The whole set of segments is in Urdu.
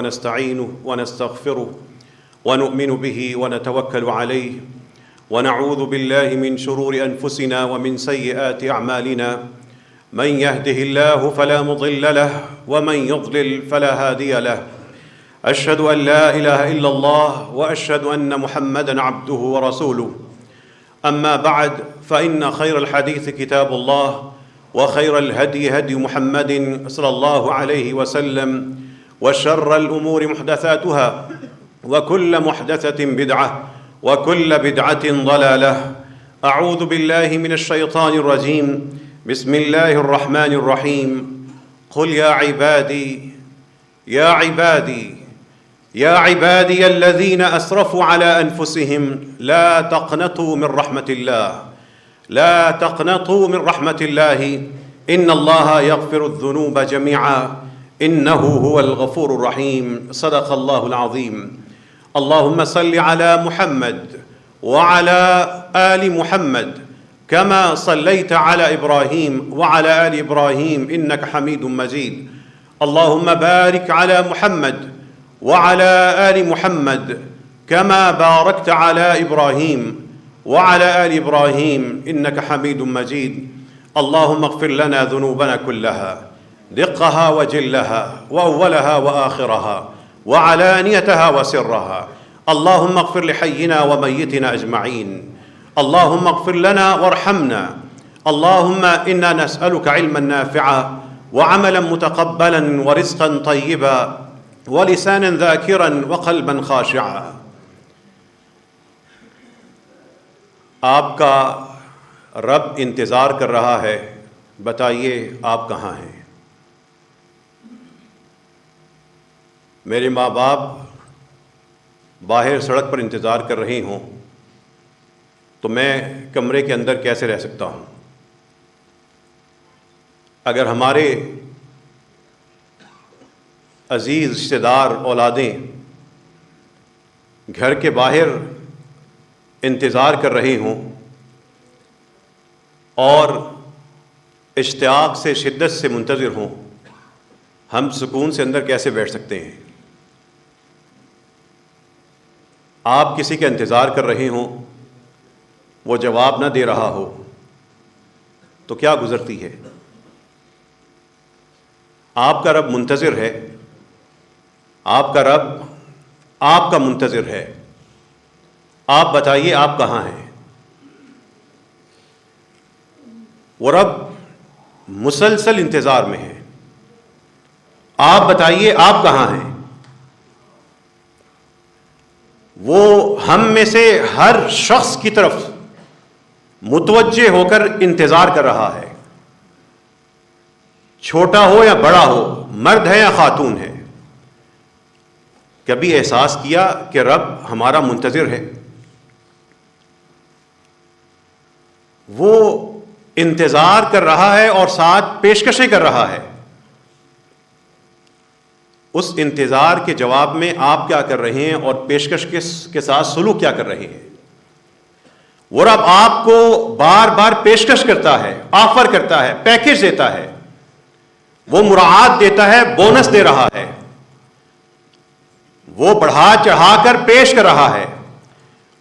ونستعينه ونستغفره ونؤمن به ونتوكل عليه ونعوذ بالله من شرور أنفسنا ومن سيئات أعمالنا من يهده الله فلا مضل له ومن يضلل فلا هادي له أشهد أن لا إله إلا الله وأشهد أن محمدًا عبده ورسوله أما بعد فإن خير الحديث كتاب الله وخير الهدي هدي محمد صلى الله عليه وسلم وشر الأمور محدثاتها وكل محدثة بدعة وكل بدعة ضلالة أعوذ بالله من الشيطان الرجيم بسم الله الرحمن الرحيم قل يا عبادي الذين أسرفوا على أنفسهم لا تقنطوا من رحمة الله إن الله يغفر الذنوب جميعا إنه هو الغفور الرحيم صدق الله العظيم اللهم صل على محمد وعلى آل محمد كما صليت على إبراهيم وعلى آل إبراهيم إنك حميد مجيد اللهم بارك على محمد وعلى آل محمد كما باركت على إبراهيم وعلى آل إبراهيم إنك حميد مجيد اللهم اغفر لنا ذنوبنا كلها دقها وجلها وأولها وآخرها وعلانيتها وسرها اللهم اغفر لحينا وميتنا أجمعين اللهم اغفر لنا وارحمنا اللهم إنا نسألك علما نافعا وعملا متقبلا ورزقا طيبا ولسانا ذاكرا وقلبا خاشعا. آپ کا رب انتظار کر رہا ہے، بتائیے آپ کہاں ہیں؟ میرے ماں باپ باہر سڑک پر انتظار کر رہے ہوں تو میں کمرے کے اندر کیسے رہ سکتا ہوں؟ اگر ہمارے عزیز رشتہ دار اولادیں گھر کے باہر انتظار کر رہے ہوں اور اشتیاق سے شدت سے منتظر ہوں، ہم سکون سے اندر کیسے بیٹھ سکتے ہیں؟ آپ کسی کا انتظار کر رہے ہوں، وہ جواب نہ دے رہا ہو تو کیا گزرتی ہے؟ آپ کا رب منتظر ہے، آپ کا رب آپ کا منتظر ہے. آپ بتائیے آپ کہاں ہیں؟ وہ رب مسلسل انتظار میں ہے. آپ بتائیے آپ کہاں ہیں؟ وہ ہم میں سے ہر شخص کی طرف متوجہ ہو کر انتظار کر رہا ہے، چھوٹا ہو یا بڑا ہو، مرد ہے یا خاتون ہے. کبھی احساس کیا کہ رب ہمارا منتظر ہے؟ وہ انتظار کر رہا ہے اور ساتھ پیشکشیں کر رہا ہے. اس انتظار کے جواب میں آپ کیا کر رہے ہیں اور پیشکش کے ساتھ سلوک کیا کر رہے ہیں؟ وہ رب آپ کو بار بار پیشکش کرتا ہے، آفر کرتا ہے، پیکج دیتا ہے، وہ مراعات دیتا ہے، بونس دے رہا ہے، وہ بڑھا چڑھا کر پیش کر رہا ہے.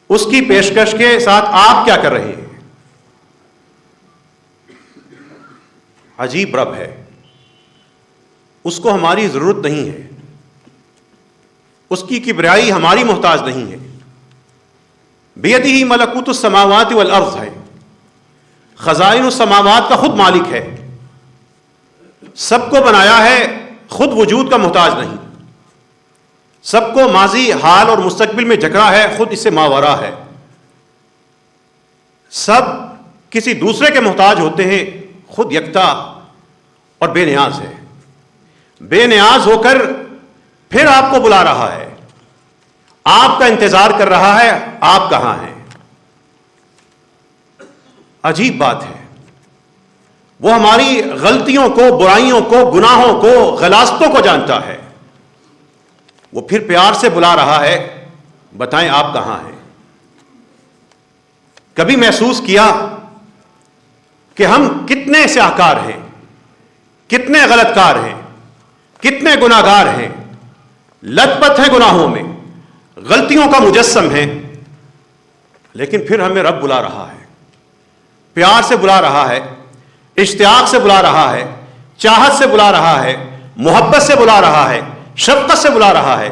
اس کی پیشکش کے ساتھ آپ کیا کر رہے ہیں؟ عجیب رب ہے، اس کو ہماری ضرورت نہیں ہے، اس کی کبریائی ہماری محتاج نہیں ہے. بیدہ ملکوت السماوات والارض ہے، خزائن السماوات کا خود مالک ہے، سب کو بنایا ہے، خود وجود کا محتاج نہیں، سب کو ماضی، حال اور مستقبل میں جکڑا ہے، خود اس سے ماورا ہے. سب کسی دوسرے کے محتاج ہوتے ہیں، خود یکتا اور بے نیاز ہے. بے نیاز ہو کر پھر آپ کو بلا رہا ہے، آپ کا انتظار کر رہا ہے، آپ کہاں ہیں؟ عجیب بات ہے. وہ ہماری غلطیوں کو، برائیوں کو، گناہوں کو، غلاظتوں کو جانتا ہے. وہ پھر پیار سے بلا رہا ہے، بتائیں آپ کہاں ہیں؟ کبھی محسوس کیا کہ ہم کتنے سیاہکار ہیں، کتنے غلط کار ہیں، کتنے گناہگار ہیں، لت پت ہیں گناہوں میں، غلطیوں کا مجسم ہیں، لیکن پھر ہمیں رب بلا رہا ہے، پیار سے بلا رہا ہے، اشتیاق سے بلا رہا ہے، چاہت سے بلا رہا ہے، محبت سے بلا رہا ہے، شفقت سے بلا رہا ہے۔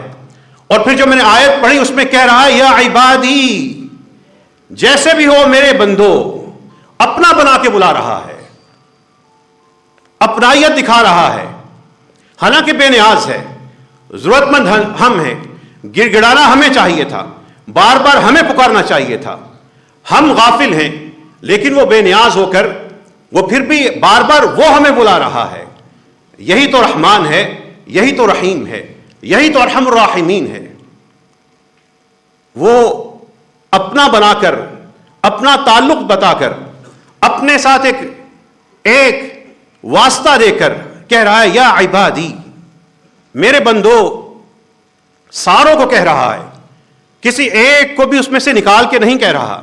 اور پھر جو میں نے آیت پڑھی اس میں کہہ رہا ہے یا عبادی، جیسے بھی ہو میرے بندو، اپنا بنا کے بلا رہا ہے، اپنائیت دکھا رہا ہے، حالانکہ بے نیاز ہے، ضرورت مند ہم ہیں، گر گڑانا ہمیں چاہیے تھا، بار بار ہمیں پکارنا چاہیے تھا، ہم غافل ہیں، لیکن وہ بے نیاز ہو کر وہ پھر بھی بار بار وہ ہمیں بلا رہا ہے۔ یہی تو رحمان ہے، یہی تو رحیم ہے، یہی تو ارحم الراحمین ہے۔ وہ اپنا بنا کر، اپنا تعلق بتا کر، اپنے ساتھ ایک واسطہ دے کر کہہ رہا ہے یا عبادی، میرے بندو، ساروں کو کہہ رہا ہے، کسی ایک کو بھی اس میں سے نکال کے نہیں کہہ رہا،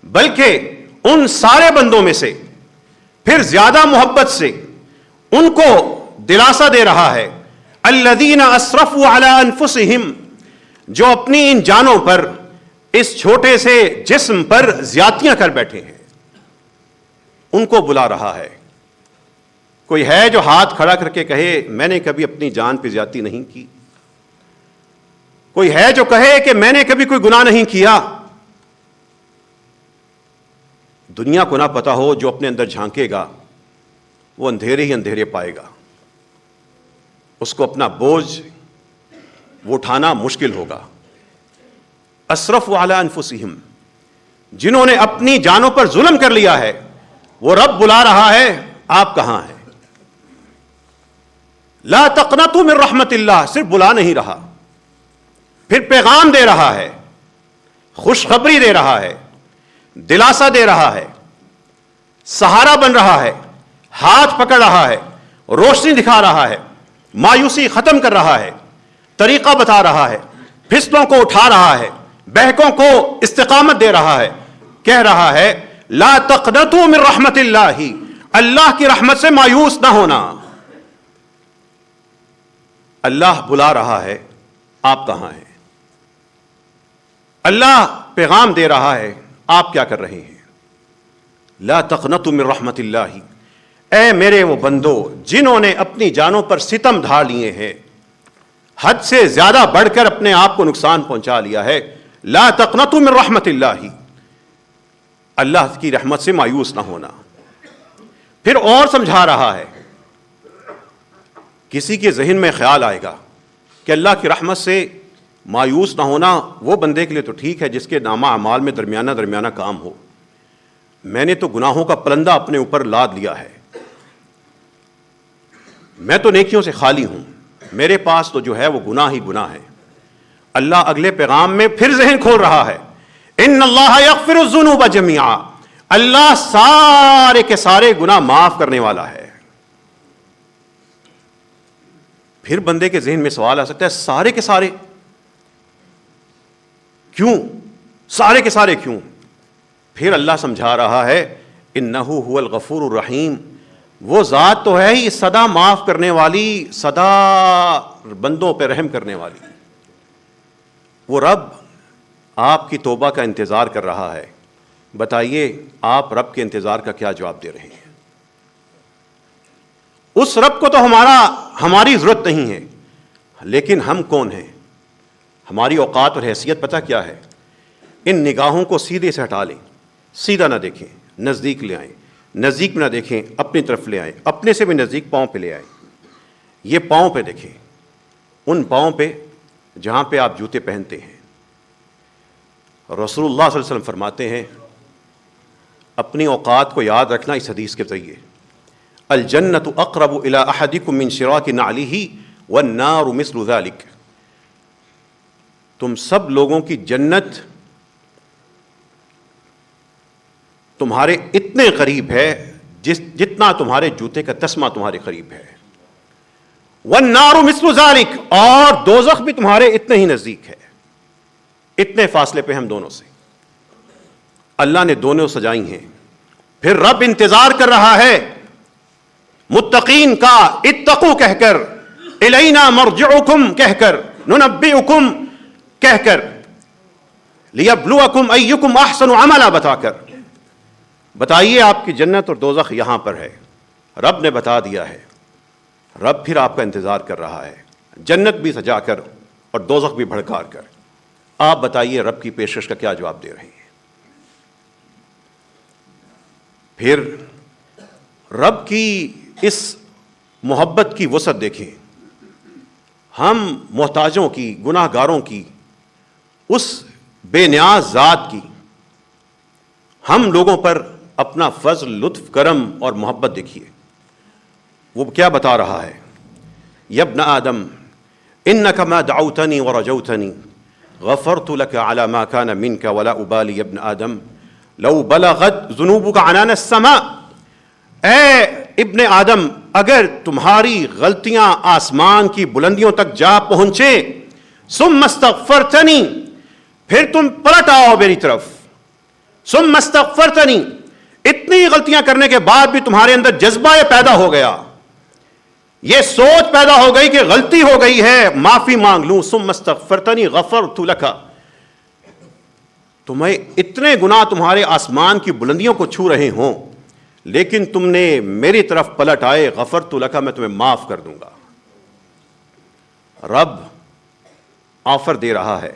بلکہ ان سارے بندوں میں سے پھر زیادہ محبت سے ان کو دلاسا دے رہا ہے الذین اسرفوا علی انفسہم، جو اپنی ان جانوں پر، اس چھوٹے سے جسم پر زیادتیاں کر بیٹھے ہیں، ان کو بلا رہا ہے۔ کوئی ہے جو ہاتھ کھڑا کر کے کہے میں نے کبھی اپنی جان پہ زیادتی نہیں کی؟ کوئی ہے جو کہے کہ میں نے کبھی کوئی گناہ نہیں کیا؟ دنیا کو نہ پتا ہو، جو اپنے اندر جھانکے گا وہ اندھیرے ہی اندھیرے پائے گا، اس کو اپنا بوجھ وہ اٹھانا مشکل ہوگا۔ اسرفوا علی انفسہم، جنہوں نے اپنی جانوں پر ظلم کر لیا ہے، وہ رب بلا رہا ہے، آپ کہاں ہیں؟ لا تقنطوا من رحمت اللہ، صرف بلا نہیں رہا، پھر پیغام دے رہا ہے، خوشخبری دے رہا ہے، دلاسا دے رہا ہے، سہارا بن رہا ہے، ہاتھ پکڑ رہا ہے، روشنی دکھا رہا ہے، مایوسی ختم کر رہا ہے، طریقہ بتا رہا ہے، پھسلوں کو اٹھا رہا ہے، بہکوں کو استقامت دے رہا ہے، کہہ رہا ہے لا تقنطوا من رحمت اللہ، اللہ کی رحمت سے مایوس نہ ہونا۔ اللہ بلا رہا ہے، آپ کہاں ہیں؟ اللہ پیغام دے رہا ہے، آپ کیا کر رہے ہیں؟ لا تقنطوا من رحمت اللہ، اے میرے وہ بندو جنہوں نے اپنی جانوں پر ستم ڈھا لیے ہیں، حد سے زیادہ بڑھ کر اپنے آپ کو نقصان پہنچا لیا ہے، لا تقنطوا من رحمت اللہ، اللہ کی رحمت سے مایوس نہ ہونا۔ پھر اور سمجھا رہا ہے، کسی کے ذہن میں خیال آئے گا کہ اللہ کی رحمت سے مایوس نہ ہونا وہ بندے کے لیے تو ٹھیک ہے جس کے نامہ اعمال میں درمیانہ درمیانہ کام ہو، میں نے تو گناہوں کا پلندہ اپنے اوپر لاد لیا ہے، میں تو نیکیوں سے خالی ہوں، میرے پاس تو جو ہے وہ گناہ ہی گناہ ہے۔ اللہ اگلے پیغام میں پھر ذہن کھول رہا ہے، ان اللہ یغفر الذنوب جميعا، اللہ سارے کے سارے گناہ معاف کرنے والا ہے۔ پھر بندے کے ذہن میں سوال آ سکتا ہے سارے کے سارے کیوں؟ سارے کے سارے کیوں؟ پھر اللہ سمجھا رہا ہے انہ هو الغفور الرحیم، وہ ذات تو ہے ہی سدا معاف کرنے والی، سدا بندوں پہ رحم کرنے والی۔ وہ رب آپ کی توبہ کا انتظار کر رہا ہے، بتائیے آپ رب کے انتظار کا کیا جواب دے رہے ہیں؟ اس رب کو تو ہماری ضرورت نہیں ہے، لیکن ہم کون ہیں؟ ہماری اوقات اور حیثیت پتہ کیا ہے؟ ان نگاہوں کو سیدھے سے ہٹا لیں، سیدھا نہ دیکھیں، نزدیک لے آئیں، نزدیک میں نہ دیکھیں، اپنی طرف لے آئیں، اپنے سے بھی نزدیک پاؤں پہ لے آئیں۔ یہ پاؤں پہ دیکھیں، ان پاؤں پہ جہاں پہ آپ جوتے پہنتے ہیں۔ رسول اللہ صلی اللہ علیہ وسلم فرماتے ہیں، اپنی اوقات کو یاد رکھنا اس حدیث کے ذریعے، الجنت اقرب الی احدکم من شراک نعلہ والنار مثل ذلک، تم سب لوگوں کی جنت تمہارے اتنے قریب ہے جتنا تمہارے جوتے کا تسمہ تمہارے قریب ہے، والنار مثل ذلک، اور دوزخ بھی تمہارے اتنے ہی نزدیک ہے، اتنے فاصلے پہ ہم دونوں سے۔ اللہ نے دونوں سجائی ہیں، پھر رب انتظار کر رہا ہے متقین کا، اتقو کہہ کر الینا مرجعکم کہہ کر، ننبئکم کہہ کر، لیبلوکم ایکم احسن عملا بتا کر، بتائیے آپ کی جنت اور دوزخ یہاں پر ہے، رب نے بتا دیا ہے، رب پھر آپ کا انتظار کر رہا ہے، جنت بھی سجا کر اور دوزخ بھی بھڑکا کر۔ آپ بتائیے رب کی پیشکش کا کیا جواب دے رہے ہیں؟ پھر رب کی اس محبت کی وسعت دیکھیں، ہم محتاجوں کی، گناہ گاروں کی، اس بے نیاز ذات کی، ہم لوگوں پر اپنا فضل، لطف، کرم اور محبت دیکھیے۔ وہ کیا بتا رہا ہے؟ یا ابن آدم انک ما دعوتنی ورجوتنی غفرت لك على ما كان منك ولا ابالی یا ابن آدم لو بلغت ذنوبك عنان السماء۔ اے ابن آدم، اگر تمہاری غلطیاں آسمان کی بلندیوں تک جا پہنچے، ثم استغفرتنی، پھر تم پلٹ آؤ میری طرف، ثم استغفرتنی، اتنی غلطیاں کرنے کے بعد بھی تمہارے اندر جذبہ یہ پیدا ہو گیا، یہ سوچ پیدا ہو گئی کہ غلطی ہو گئی ہے، معافی مانگ لوں، ثم استغفرتنی غفرت لک، تمہیں اتنے گناہ تمہارے آسمان کی بلندیوں کو چھو رہے ہوں لیکن تم نے میری طرف پلٹ آئے، غفرت لک، میں تمہیں معاف کر دوں گا۔ رب آفر دے رہا ہے،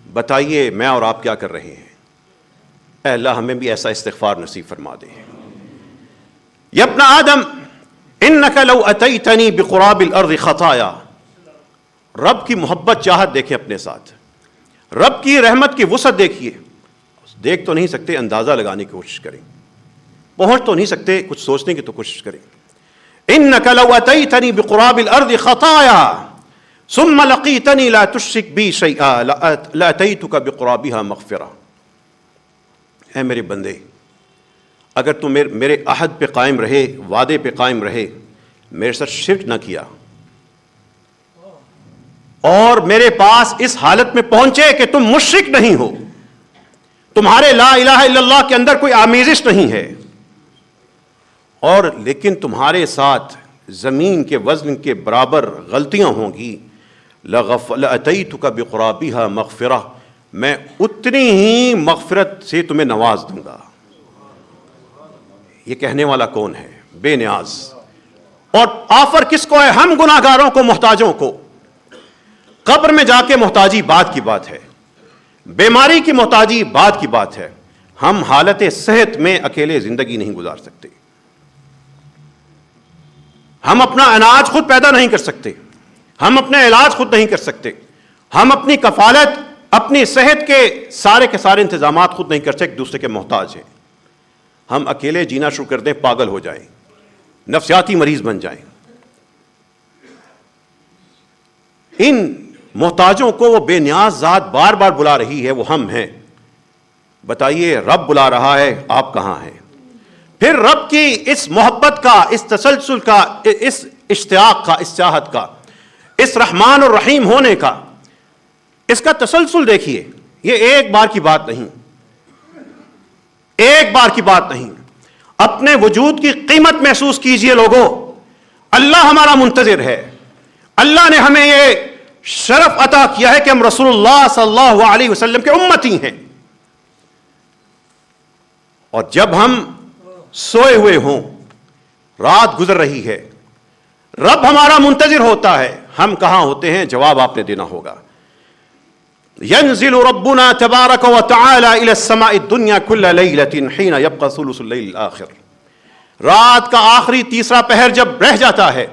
بتائیے میں اور آپ کیا کر رہے ہیں؟ اے اللہ ہمیں بھی ایسا استغفار نصیب فرما دے۔ یا ابن آدم انک لو اتیتنی بقراب الارض خطایا، رب کی محبت چاہت دیکھیں اپنے ساتھ، رب کی رحمت کی وسعت دیکھیے، دیکھ تو نہیں سکتے، اندازہ لگانے کی کوشش کریں، پہنچ تو نہیں سکتے، کچھ سوچنے کی تو کوشش کریں۔ انک لو اتیتنی بقراب الارض خطایا ثم لقیتنی لا تشرک بی شیئا لاتیتک بقرابها مغفرہ۔ اے میرے بندے، اگر تم میرے عہد پہ قائم رہے، وعدے پہ قائم رہے، میرے ساتھ شرک نہ کیا اور میرے پاس اس حالت میں پہنچے کہ تم مشرک نہیں ہو، تمہارے لا الہ الا اللہ کے اندر کوئی آمیزش نہیں ہے، اور لیکن تمہارے ساتھ زمین کے وزن کے برابر غلطیاں ہوں گی، لَأَتَيْتُكَ بِقُرَابِهَا مَغْفِرَةً، میں اتنی ہی مغفرت سے تمہیں نواز دوں گا۔ یہ کہنے والا کون ہے؟ بے نیاز۔ اور آفر کس کو ہے؟ ہم گناہ گاروں کو، محتاجوں کو۔ قبر میں جا کے محتاجی بات کی بات ہے، بیماری کی محتاجی بات کی بات ہے، ہم حالت صحت میں اکیلے زندگی نہیں گزار سکتے، ہم اپنا اناج خود پیدا نہیں کر سکتے، ہم اپنے علاج خود نہیں کر سکتے، ہم اپنی کفالت، اپنی صحت کے سارے انتظامات خود نہیں کر سکتے، ایک دوسرے کے محتاج ہیں۔ ہم اکیلے جینا شروع کر دیں، پاگل ہو جائیں، نفسیاتی مریض بن جائیں۔ ان محتاجوں کو وہ بے نیاز ذات بار بار بلا رہی ہے، وہ ہم ہیں۔ بتائیے رب بلا رہا ہے، آپ کہاں ہیں؟ پھر رب کی اس محبت کا، اس تسلسل کا، اس اشتیاق کا، اس چاہت کا، اس رحمان اور رحیم ہونے کا، اس کا تسلسل دیکھیے۔ یہ ایک بار کی بات نہیں، ایک بار کی بات نہیں۔ اپنے وجود کی قیمت محسوس کیجئے لوگوں، اللہ ہمارا منتظر ہے، اللہ نے ہمیں یہ شرف عطا کیا ہے کہ ہم رسول اللہ صلی اللہ علیہ وسلم کے امتی ہیں، اور جب ہم سوئے ہوئے ہوں، رات گزر رہی ہے، رب ہمارا منتظر ہوتا ہے، ہم کہاں ہوتے ہیں؟ جواب آپ نے دینا ہوگا۔ ينزل ربنا تبارك وتعالى الى السماء الدنيا كل ليلة حين يبقى ثلث الليل الاخر، رات کا آخری تیسرا پہر جب رہ جاتا ہے،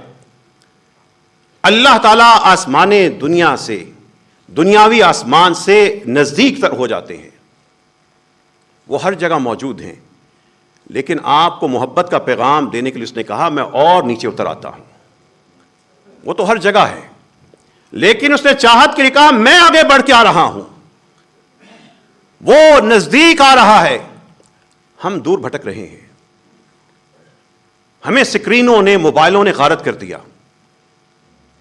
اللہ تعالیٰ آسمان دنیا سے، دنیاوی آسمان سے نزدیک تر ہو جاتے ہیں، وہ ہر جگہ موجود ہیں، لیکن آپ کو محبت کا پیغام دینے کے لیے اس نے کہا میں اور نیچے اتر آتا ہوں۔ وہ تو ہر جگہ ہے، لیکن اس نے چاہت کے لیے کہا میں آگے بڑھ کے آ رہا ہوں، وہ نزدیک آ رہا ہے، ہم دور بھٹک رہے ہیں، ہمیں سکرینوں نے، موبائلوں نے غارت کر دیا،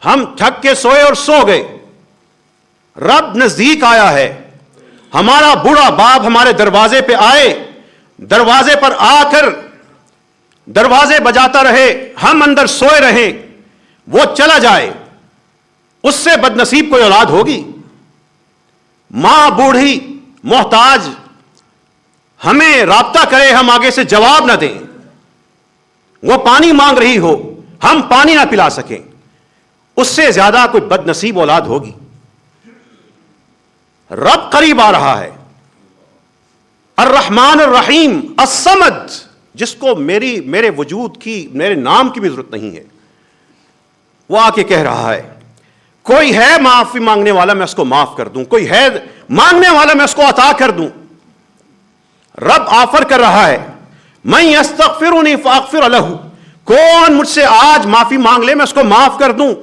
ہم تھک کے سوئے اور سو گئے، رب نزدیک آیا ہے، ہمارا بوڑھا باپ ہمارے دروازے پہ آئے، دروازے پر آ کر دروازے بجاتا رہے، ہم اندر سوئے رہیں، وہ چلا جائے، اس سے بدنصیب کوئی اولاد ہوگی؟ ماں بوڑھی محتاج ہمیں رابطہ کرے، ہم آگے سے جواب نہ دیں، وہ پانی مانگ رہی ہو ہم پانی نہ پلا سکیں، اس سے زیادہ کوئی بد نصیب اولاد ہوگی؟ رب قریب آ رہا ہے، الرحمن الرحیم الصمد، جس کو میرے وجود کی، میرے نام کی بھی ضرورت نہیں ہے، وہ آ کے کہہ رہا ہے کوئی ہے معافی مانگنے والا میں اس کو معاف کر دوں، کوئی ہے مانگنے والا میں اس کو عطا کر دوں۔ رب آفر کر رہا ہے من یستغفرنی فاغفر لہ، کون مجھ سے آج معافی مانگ لے میں اس کو معاف کر دوں۔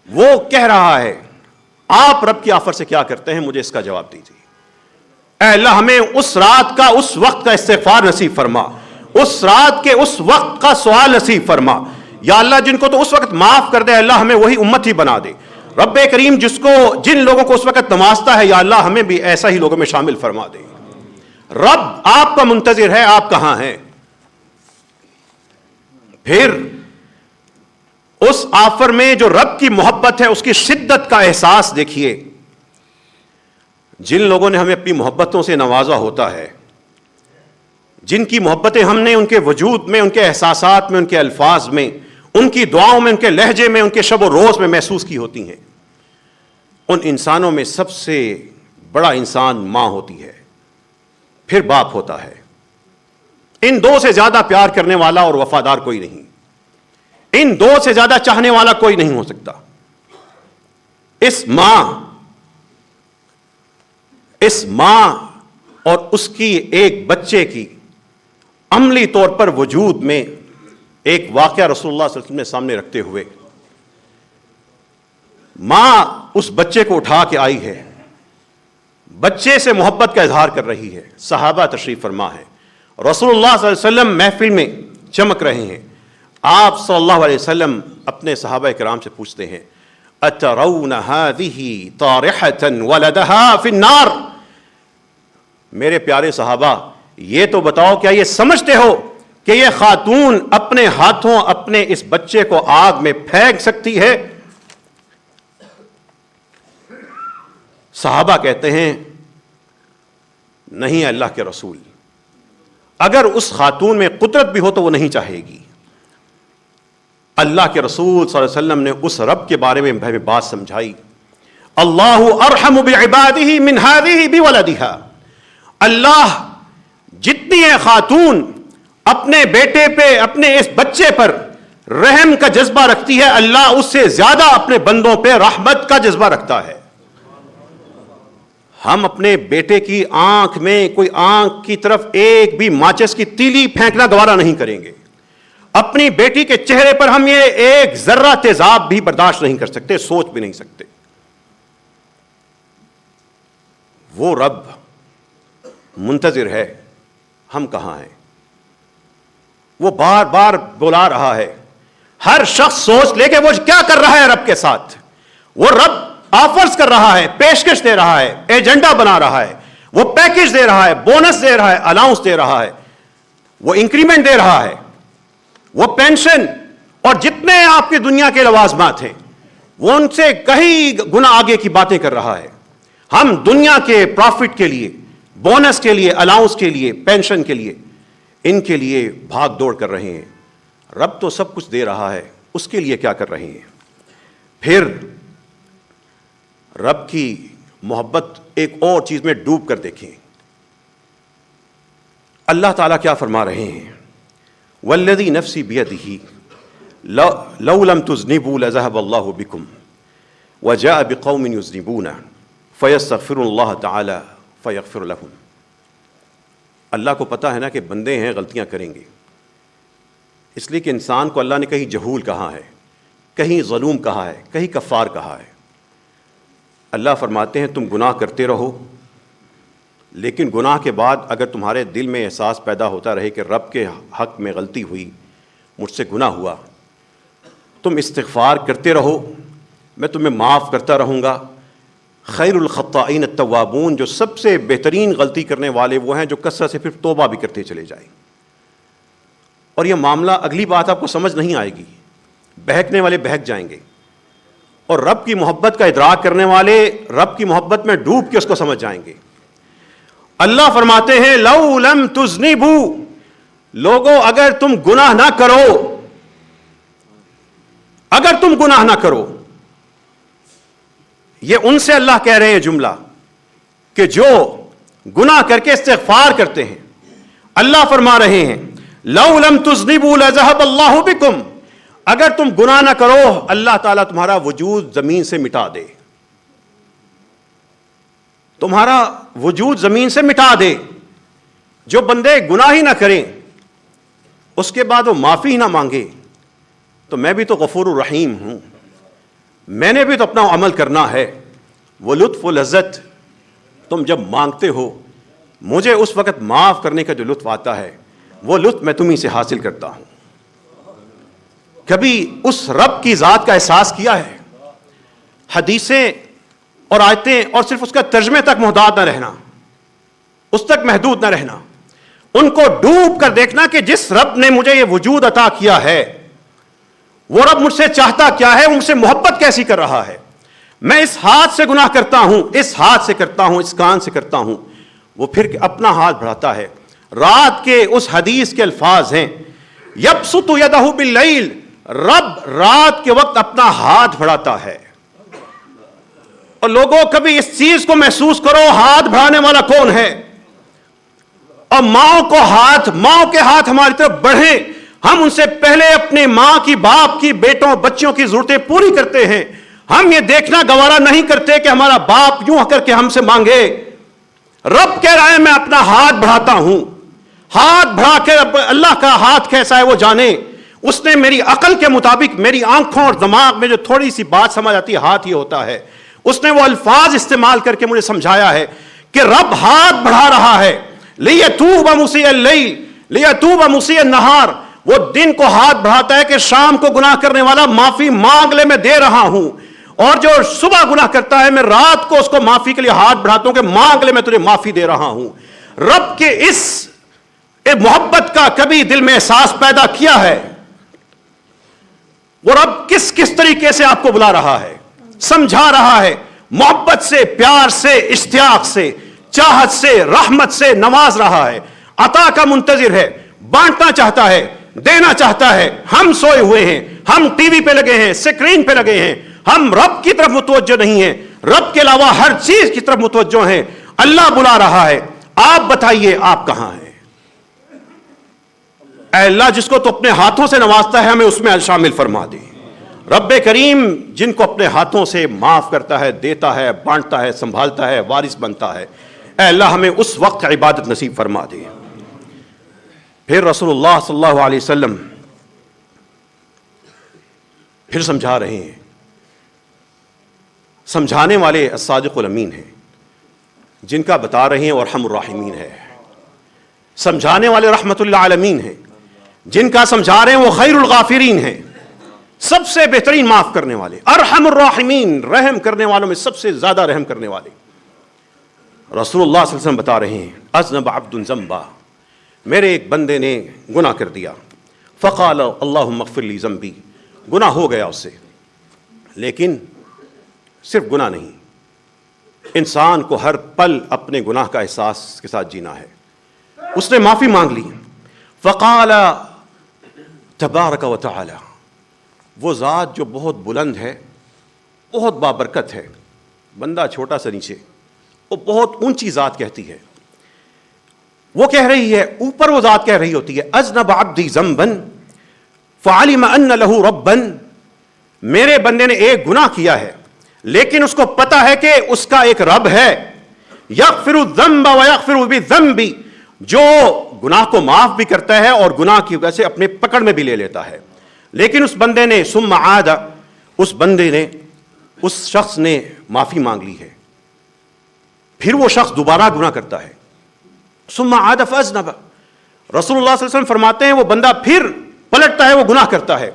وہ کہہ رہا ہے آپ رب کی آفر سے کیا کرتے ہیں، مجھے اس کا جواب دیجیے۔ اے اللہ ہمیں اس رات کا، اس وقت کا استغفار نصیب فرما، اس رات کے اس وقت کا سوال نصیب فرما۔ یا اللہ جن کو تو اس وقت معاف کر دے، اللہ ہمیں وہی امت ہی بنا دے۔ رب کریم جن لوگوں کو اس وقت نوازتا ہے، یا اللہ ہمیں بھی ایسا ہی لوگوں میں شامل فرما دے۔ رب آپ کا منتظر ہے، آپ کہاں ہیں؟ پھر اس آفر میں جو رب کی محبت ہے، اس کی شدت کا احساس دیکھیے۔ جن لوگوں نے ہمیں اپنی محبتوں سے نوازا ہوتا ہے، جن کی محبتیں ہم نے ان کے وجود میں، ان کے احساسات میں، ان کے الفاظ میں، ان کی دعاؤں میں، ان کے لہجے میں، ان کے شب و روز میں محسوس کی ہوتی ہیں، ان انسانوں میں سب سے بڑا انسان ماں ہوتی ہے، پھر باپ ہوتا ہے۔ ان دو سے زیادہ پیار کرنے والا اور وفادار کوئی نہیں، ان دو سے زیادہ چاہنے والا کوئی نہیں ہو سکتا۔ اس ماں اور اس کی ایک بچے کی عملی طور پر وجود میں ایک واقعہ رسول اللہ صلی اللہ علیہ وسلم نے سامنے رکھتے ہوئے، ماں اس بچے کو اٹھا کے آئی ہے، بچے سے محبت کا اظہار کر رہی ہے، صحابہ تشریف فرما ہے، رسول اللہ صلی اللہ علیہ وسلم محفل میں چمک رہے ہیں، آپ صلی اللہ علیہ وسلم اپنے صحابہ کرام سے پوچھتے ہیں اترون هذه طارحة ولدها في النار، میرے پیارے صحابہ یہ تو بتاؤ کیا یہ سمجھتے ہو کہ یہ خاتون اپنے ہاتھوں اپنے اس بچے کو آگ میں پھینک سکتی ہے؟ صحابہ کہتے ہیں نہیں اللہ کے رسول، اگر اس خاتون میں قدرت بھی ہو تو وہ نہیں چاہے گی۔ اللہ کے رسول صلی اللہ علیہ وسلم نے اس رب کے بارے میں ہمیں بات سمجھائی، اللہ ارحم بعبادہ من ہذہ بولدہا، اللہ جتنی ہے خاتون اپنے بیٹے پہ، اپنے اس بچے پر رحم کا جذبہ رکھتی ہے، اللہ اس سے زیادہ اپنے بندوں پہ رحمت کا جذبہ رکھتا ہے۔ ہم اپنے بیٹے کی آنکھ میں کوئی آنکھ کی طرف ایک بھی ماچس کی تیلی پھینکنا گوارا نہیں کریں گے، اپنی بیٹی کے چہرے پر ہم یہ ایک ذرہ تیزاب بھی برداشت نہیں کر سکتے، سوچ بھی نہیں سکتے۔ وہ رب منتظر ہے، ہم کہاں ہیں؟ وہ بار بار بلا رہا ہے، ہر شخص سوچ لے کہ وہ کیا کر رہا ہے رب کے ساتھ۔ وہ رب آفرز کر رہا ہے، پیشکش دے رہا ہے، ایجنڈا بنا رہا ہے، وہ پیکج دے رہا ہے، بونس دے رہا ہے، الاؤنس دے رہا ہے، وہ انکریمنٹ دے رہا ہے، وہ پینشن اور جتنے آپ کی دنیا کے لوازمات ہیں وہ ان سے کہیں گنا آگے کی باتیں کر رہا ہے۔ ہم دنیا کے پروفٹ کے لیے، بونس کے لیے، الاؤنس کے لیے، پینشن کے لیے، ان کے لیے بھاگ دوڑ کر رہے ہیں۔ رب تو سب کچھ دے رہا ہے، اس کے لیے کیا کر رہے ہیں؟ پھر رب کی محبت ایک اور چیز میں ڈوب کر دیکھیں، اللہ تعالیٰ کیا فرما رہے ہیں؟ والذی نفسی بیدہ لو لم تذنبوا لذهب اللہ بکم وجاء بقوم یذنبون فیستغفر اللہ تعالی فیغفر لهم۔ اللہ کو پتا ہے نا کہ بندے ہیں، غلطیاں کریں گے، اس لیے کہ انسان کو اللہ نے کہیں جہول کہا ہے، کہیں ظلوم کہا ہے، کہیں کفار کہا ہے۔ اللہ فرماتے ہیں تم گناہ کرتے رہو، لیکن گناہ کے بعد اگر تمہارے دل میں احساس پیدا ہوتا رہے کہ رب کے حق میں غلطی ہوئی، مجھ سے گناہ ہوا، تم استغفار کرتے رہو، میں تمہیں معاف کرتا رہوں گا۔ خیر الخطائین التوابون، جو سب سے بہترین غلطی کرنے والے وہ ہیں جو کثرت سے پھر توبہ بھی کرتے چلے جائیں۔ اور یہ معاملہ، اگلی بات آپ کو سمجھ نہیں آئے گی، بہکنے والے بہک جائیں گے، اور رب کی محبت کا ادراک کرنے والے رب کی محبت میں ڈوب کے اس کو سمجھ جائیں گے۔ اللہ فرماتے ہیں لو لم تذنبوا، لوگوں اگر تم گناہ نہ کرو، اگر تم گناہ نہ کرو، یہ ان سے اللہ کہہ رہے ہیں جملہ کہ جو گناہ کر کے استغفار کرتے ہیں۔ اللہ فرما رہے ہیں لو لم تذنبوا لذهب اللہ بکم، اگر تم گناہ نہ کرو اللہ تعالیٰ تمہارا وجود زمین سے مٹا دے، تمہارا وجود زمین سے مٹا دے۔ جو بندے گناہ ہی نہ کریں اس کے بعد وہ معافی ہی نہ مانگے تو میں بھی تو غفور الرحیم ہوں، میں نے بھی تو اپنا عمل کرنا ہے۔ وہ لطف و لذت تم جب مانگتے ہو، مجھے اس وقت معاف کرنے کا جو لطف آتا ہے وہ لطف میں تمہیں سے حاصل کرتا ہوں۔ کبھی اس رب کی ذات کا احساس کیا ہے؟ حدیثیں اور آیتیں اور صرف اس کا ترجمے تک محتاط نہ رہنا، اس تک محدود نہ رہنا، ان کو ڈوب کر دیکھنا کہ جس رب نے مجھے یہ وجود عطا کیا ہے وہ رب مجھ سے چاہتا کیا ہے، وہ مجھ سے محبت کیسی کر رہا ہے۔ میں اس ہاتھ سے گناہ کرتا ہوں، اس ہاتھ سے کرتا ہوں، اس کان سے کرتا ہوں، وہ پھر اپنا ہاتھ بڑھاتا ہے۔ رات کے اس حدیث کے الفاظ ہیں یبسط یدہ باللیل، رب رات کے وقت اپنا ہاتھ بڑھاتا ہے۔ اور لوگوں کبھی اس چیز کو محسوس کرو ہاتھ بڑھانے والا کون ہے، اور ماؤں کے ہاتھ ہماری طرف بڑھیں، ہم ان سے پہلے اپنے ماں کی، باپ کی، بیٹوں بچوں کی ضرورتیں پوری کرتے ہیں۔ ہم یہ دیکھنا گوارا نہیں کرتے کہ ہمارا باپ یوں کر کے ہم سے مانگے۔ رب کہہ رہا ہے میں اپنا ہاتھ بڑھاتا ہوں، ہاتھ بڑھا کے اللہ کا ہاتھ کیسا ہے وہ جانے۔ اس نے میری عقل کے مطابق میری آنکھوں اور دماغ میں جو تھوڑی سی بات سمجھ آتی ہے ہاتھ ہی ہوتا ہے، اس نے وہ الفاظ استعمال کر کے مجھے سمجھایا ہے کہ رب ہاتھ بڑھا رہا ہے۔ لِيَتُوبَ مُسِيءَ اللَّيْلِ لِيَتُوبَ مُسِيءَ النَّهَارِ، وہ دن کو ہاتھ بڑھاتا ہے کہ شام کو گناہ کرنے والا معافی مانگ لے، میں دے رہا ہوں، اور جو صبح گناہ کرتا ہے میں رات کو اس کو معافی کے لیے ہاتھ بڑھاتا ہوں کہ مانگ لے، میں تجھے معافی دے رہا ہوں۔ رب کے اس محبت کا کبھی دل میں احساس پیدا کیا ہے؟ وہ رب کس طریقے سے آپ کو بلا رہا ہے، سمجھا رہا ہے، محبت سے، پیار سے، اشتیاق سے، چاہت سے، رحمت سے نواز رہا ہے، عطا کا منتظر ہے، بانٹنا چاہتا ہے، دینا چاہتا ہے۔ ہم سوئے ہوئے ہیں، ہم ٹی وی پہ لگے ہیں، سکرین پہ لگے ہیں، ہم رب کی طرف متوجہ نہیں ہیں، رب کے علاوہ ہر چیز کی طرف متوجہ ہیں۔ اللہ بلا رہا ہے، آپ بتائیے آپ کہاں ہیں؟ اے اللہ جس کو تو اپنے ہاتھوں سے نوازتا ہے ہمیں اس میں شامل فرما دے۔ رب کریم جن کو اپنے ہاتھوں سے معاف کرتا ہے، دیتا ہے، بانٹتا ہے، سنبھالتا ہے، وارث بنتا ہے، اے اللہ ہمیں اس وقت عبادت نصیب فرما دے۔ پھر رسول اللہ صلی اللہ علیہ وسلم پھر سمجھا رہے ہیں، سمجھانے والے الصادق الامین ہیں، جن کا بتا رہے ہیں ارحم الراحمین ہے، سمجھانے والے رحمت للعالمین ہیں، جن کا سمجھا رہے ہیں وہ خیر الغافرین ہیں، سب سے بہترین معاف کرنے والے، ارحم الراحمین، رحم کرنے والوں میں سب سے زیادہ رحم کرنے والے۔ رسول اللہ صلی اللہ علیہ وسلم بتا رہے ہیں اذنب عبد ذنبا، میرے ایک بندے نے گناہ کر دیا، فقال اللہم اغفر لی ذنبی، گناہ ہو گیا اس سے، لیکن صرف گناہ نہیں، انسان کو ہر پل اپنے گناہ کا احساس کے ساتھ جینا ہے۔ اس نے معافی مانگ لی، فقال تبارک و تعالی، وہ ذات جو بہت بلند ہے، بہت بابرکت ہے، بندہ چھوٹا سا نیچے، وہ بہت اونچی ذات کہتی ہے، وہ کہہ رہی ہے، اوپر وہ ذات کہہ رہی ہوتی ہے اذنب عبدی ذنبا فعلم ان له ربا، میرے بندے نے ایک گناہ کیا ہے لیکن اس کو پتا ہے کہ اس کا ایک رب ہے، یغفر الذنب ویغفر بالذنب، جو گناہ کو معاف بھی کرتا ہے اور گناہ کی وجہ سے اپنے پکڑ میں بھی لے لیتا ہے۔ لیکن اس بندے نے ثم عاد، اس بندے نے، اس شخص نے معافی مانگ لی ہے، پھر وہ شخص دوبارہ گناہ کرتا ہے، ثم عاد فاذنب، رسول اللہ صلی اللہ علیہ وسلم فرماتے ہیں وہ بندہ پھر پلٹتا ہے، وہ گناہ کرتا ہے،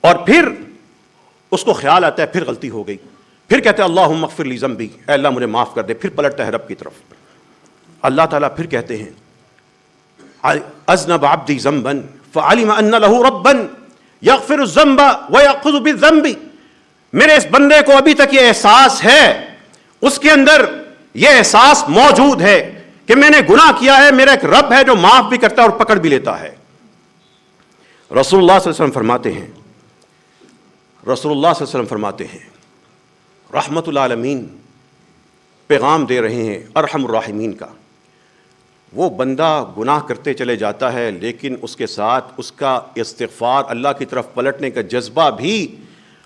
اور پھر اس کو خیال آتا ہے پھر غلطی ہو گئی، پھر کہتے ہیں اللہم اغفر لی ذنبی، اے اللہ مجھے معاف کر دے، پھر پلٹتا ہے رب کی طرف۔ اللہ تعالیٰ پھر کہتے ہیں اذنب عبدی ذنبا فعلم ان له ربا یغفر الذنب ویأخذ بالذنب، میرے اس بندے کو ابھی تک یہ احساس ہے، اس کے اندر یہ احساس موجود ہے کہ میں نے گناہ کیا ہے، میرا ایک رب ہے جو معاف بھی کرتا ہے اور پکڑ بھی لیتا ہے۔ رسول اللہ صلی اللہ علیہ وسلم فرماتے ہیں، رسول اللہ صلی اللہ علیہ وسلم فرماتے ہیں، رحمت العالمین پیغام دے رہے ہیں ارحم الراحمین کا، وہ بندہ گناہ کرتے چلے جاتا ہے لیکن اس کے ساتھ اس کا استغفار، اللہ کی طرف پلٹنے کا جذبہ بھی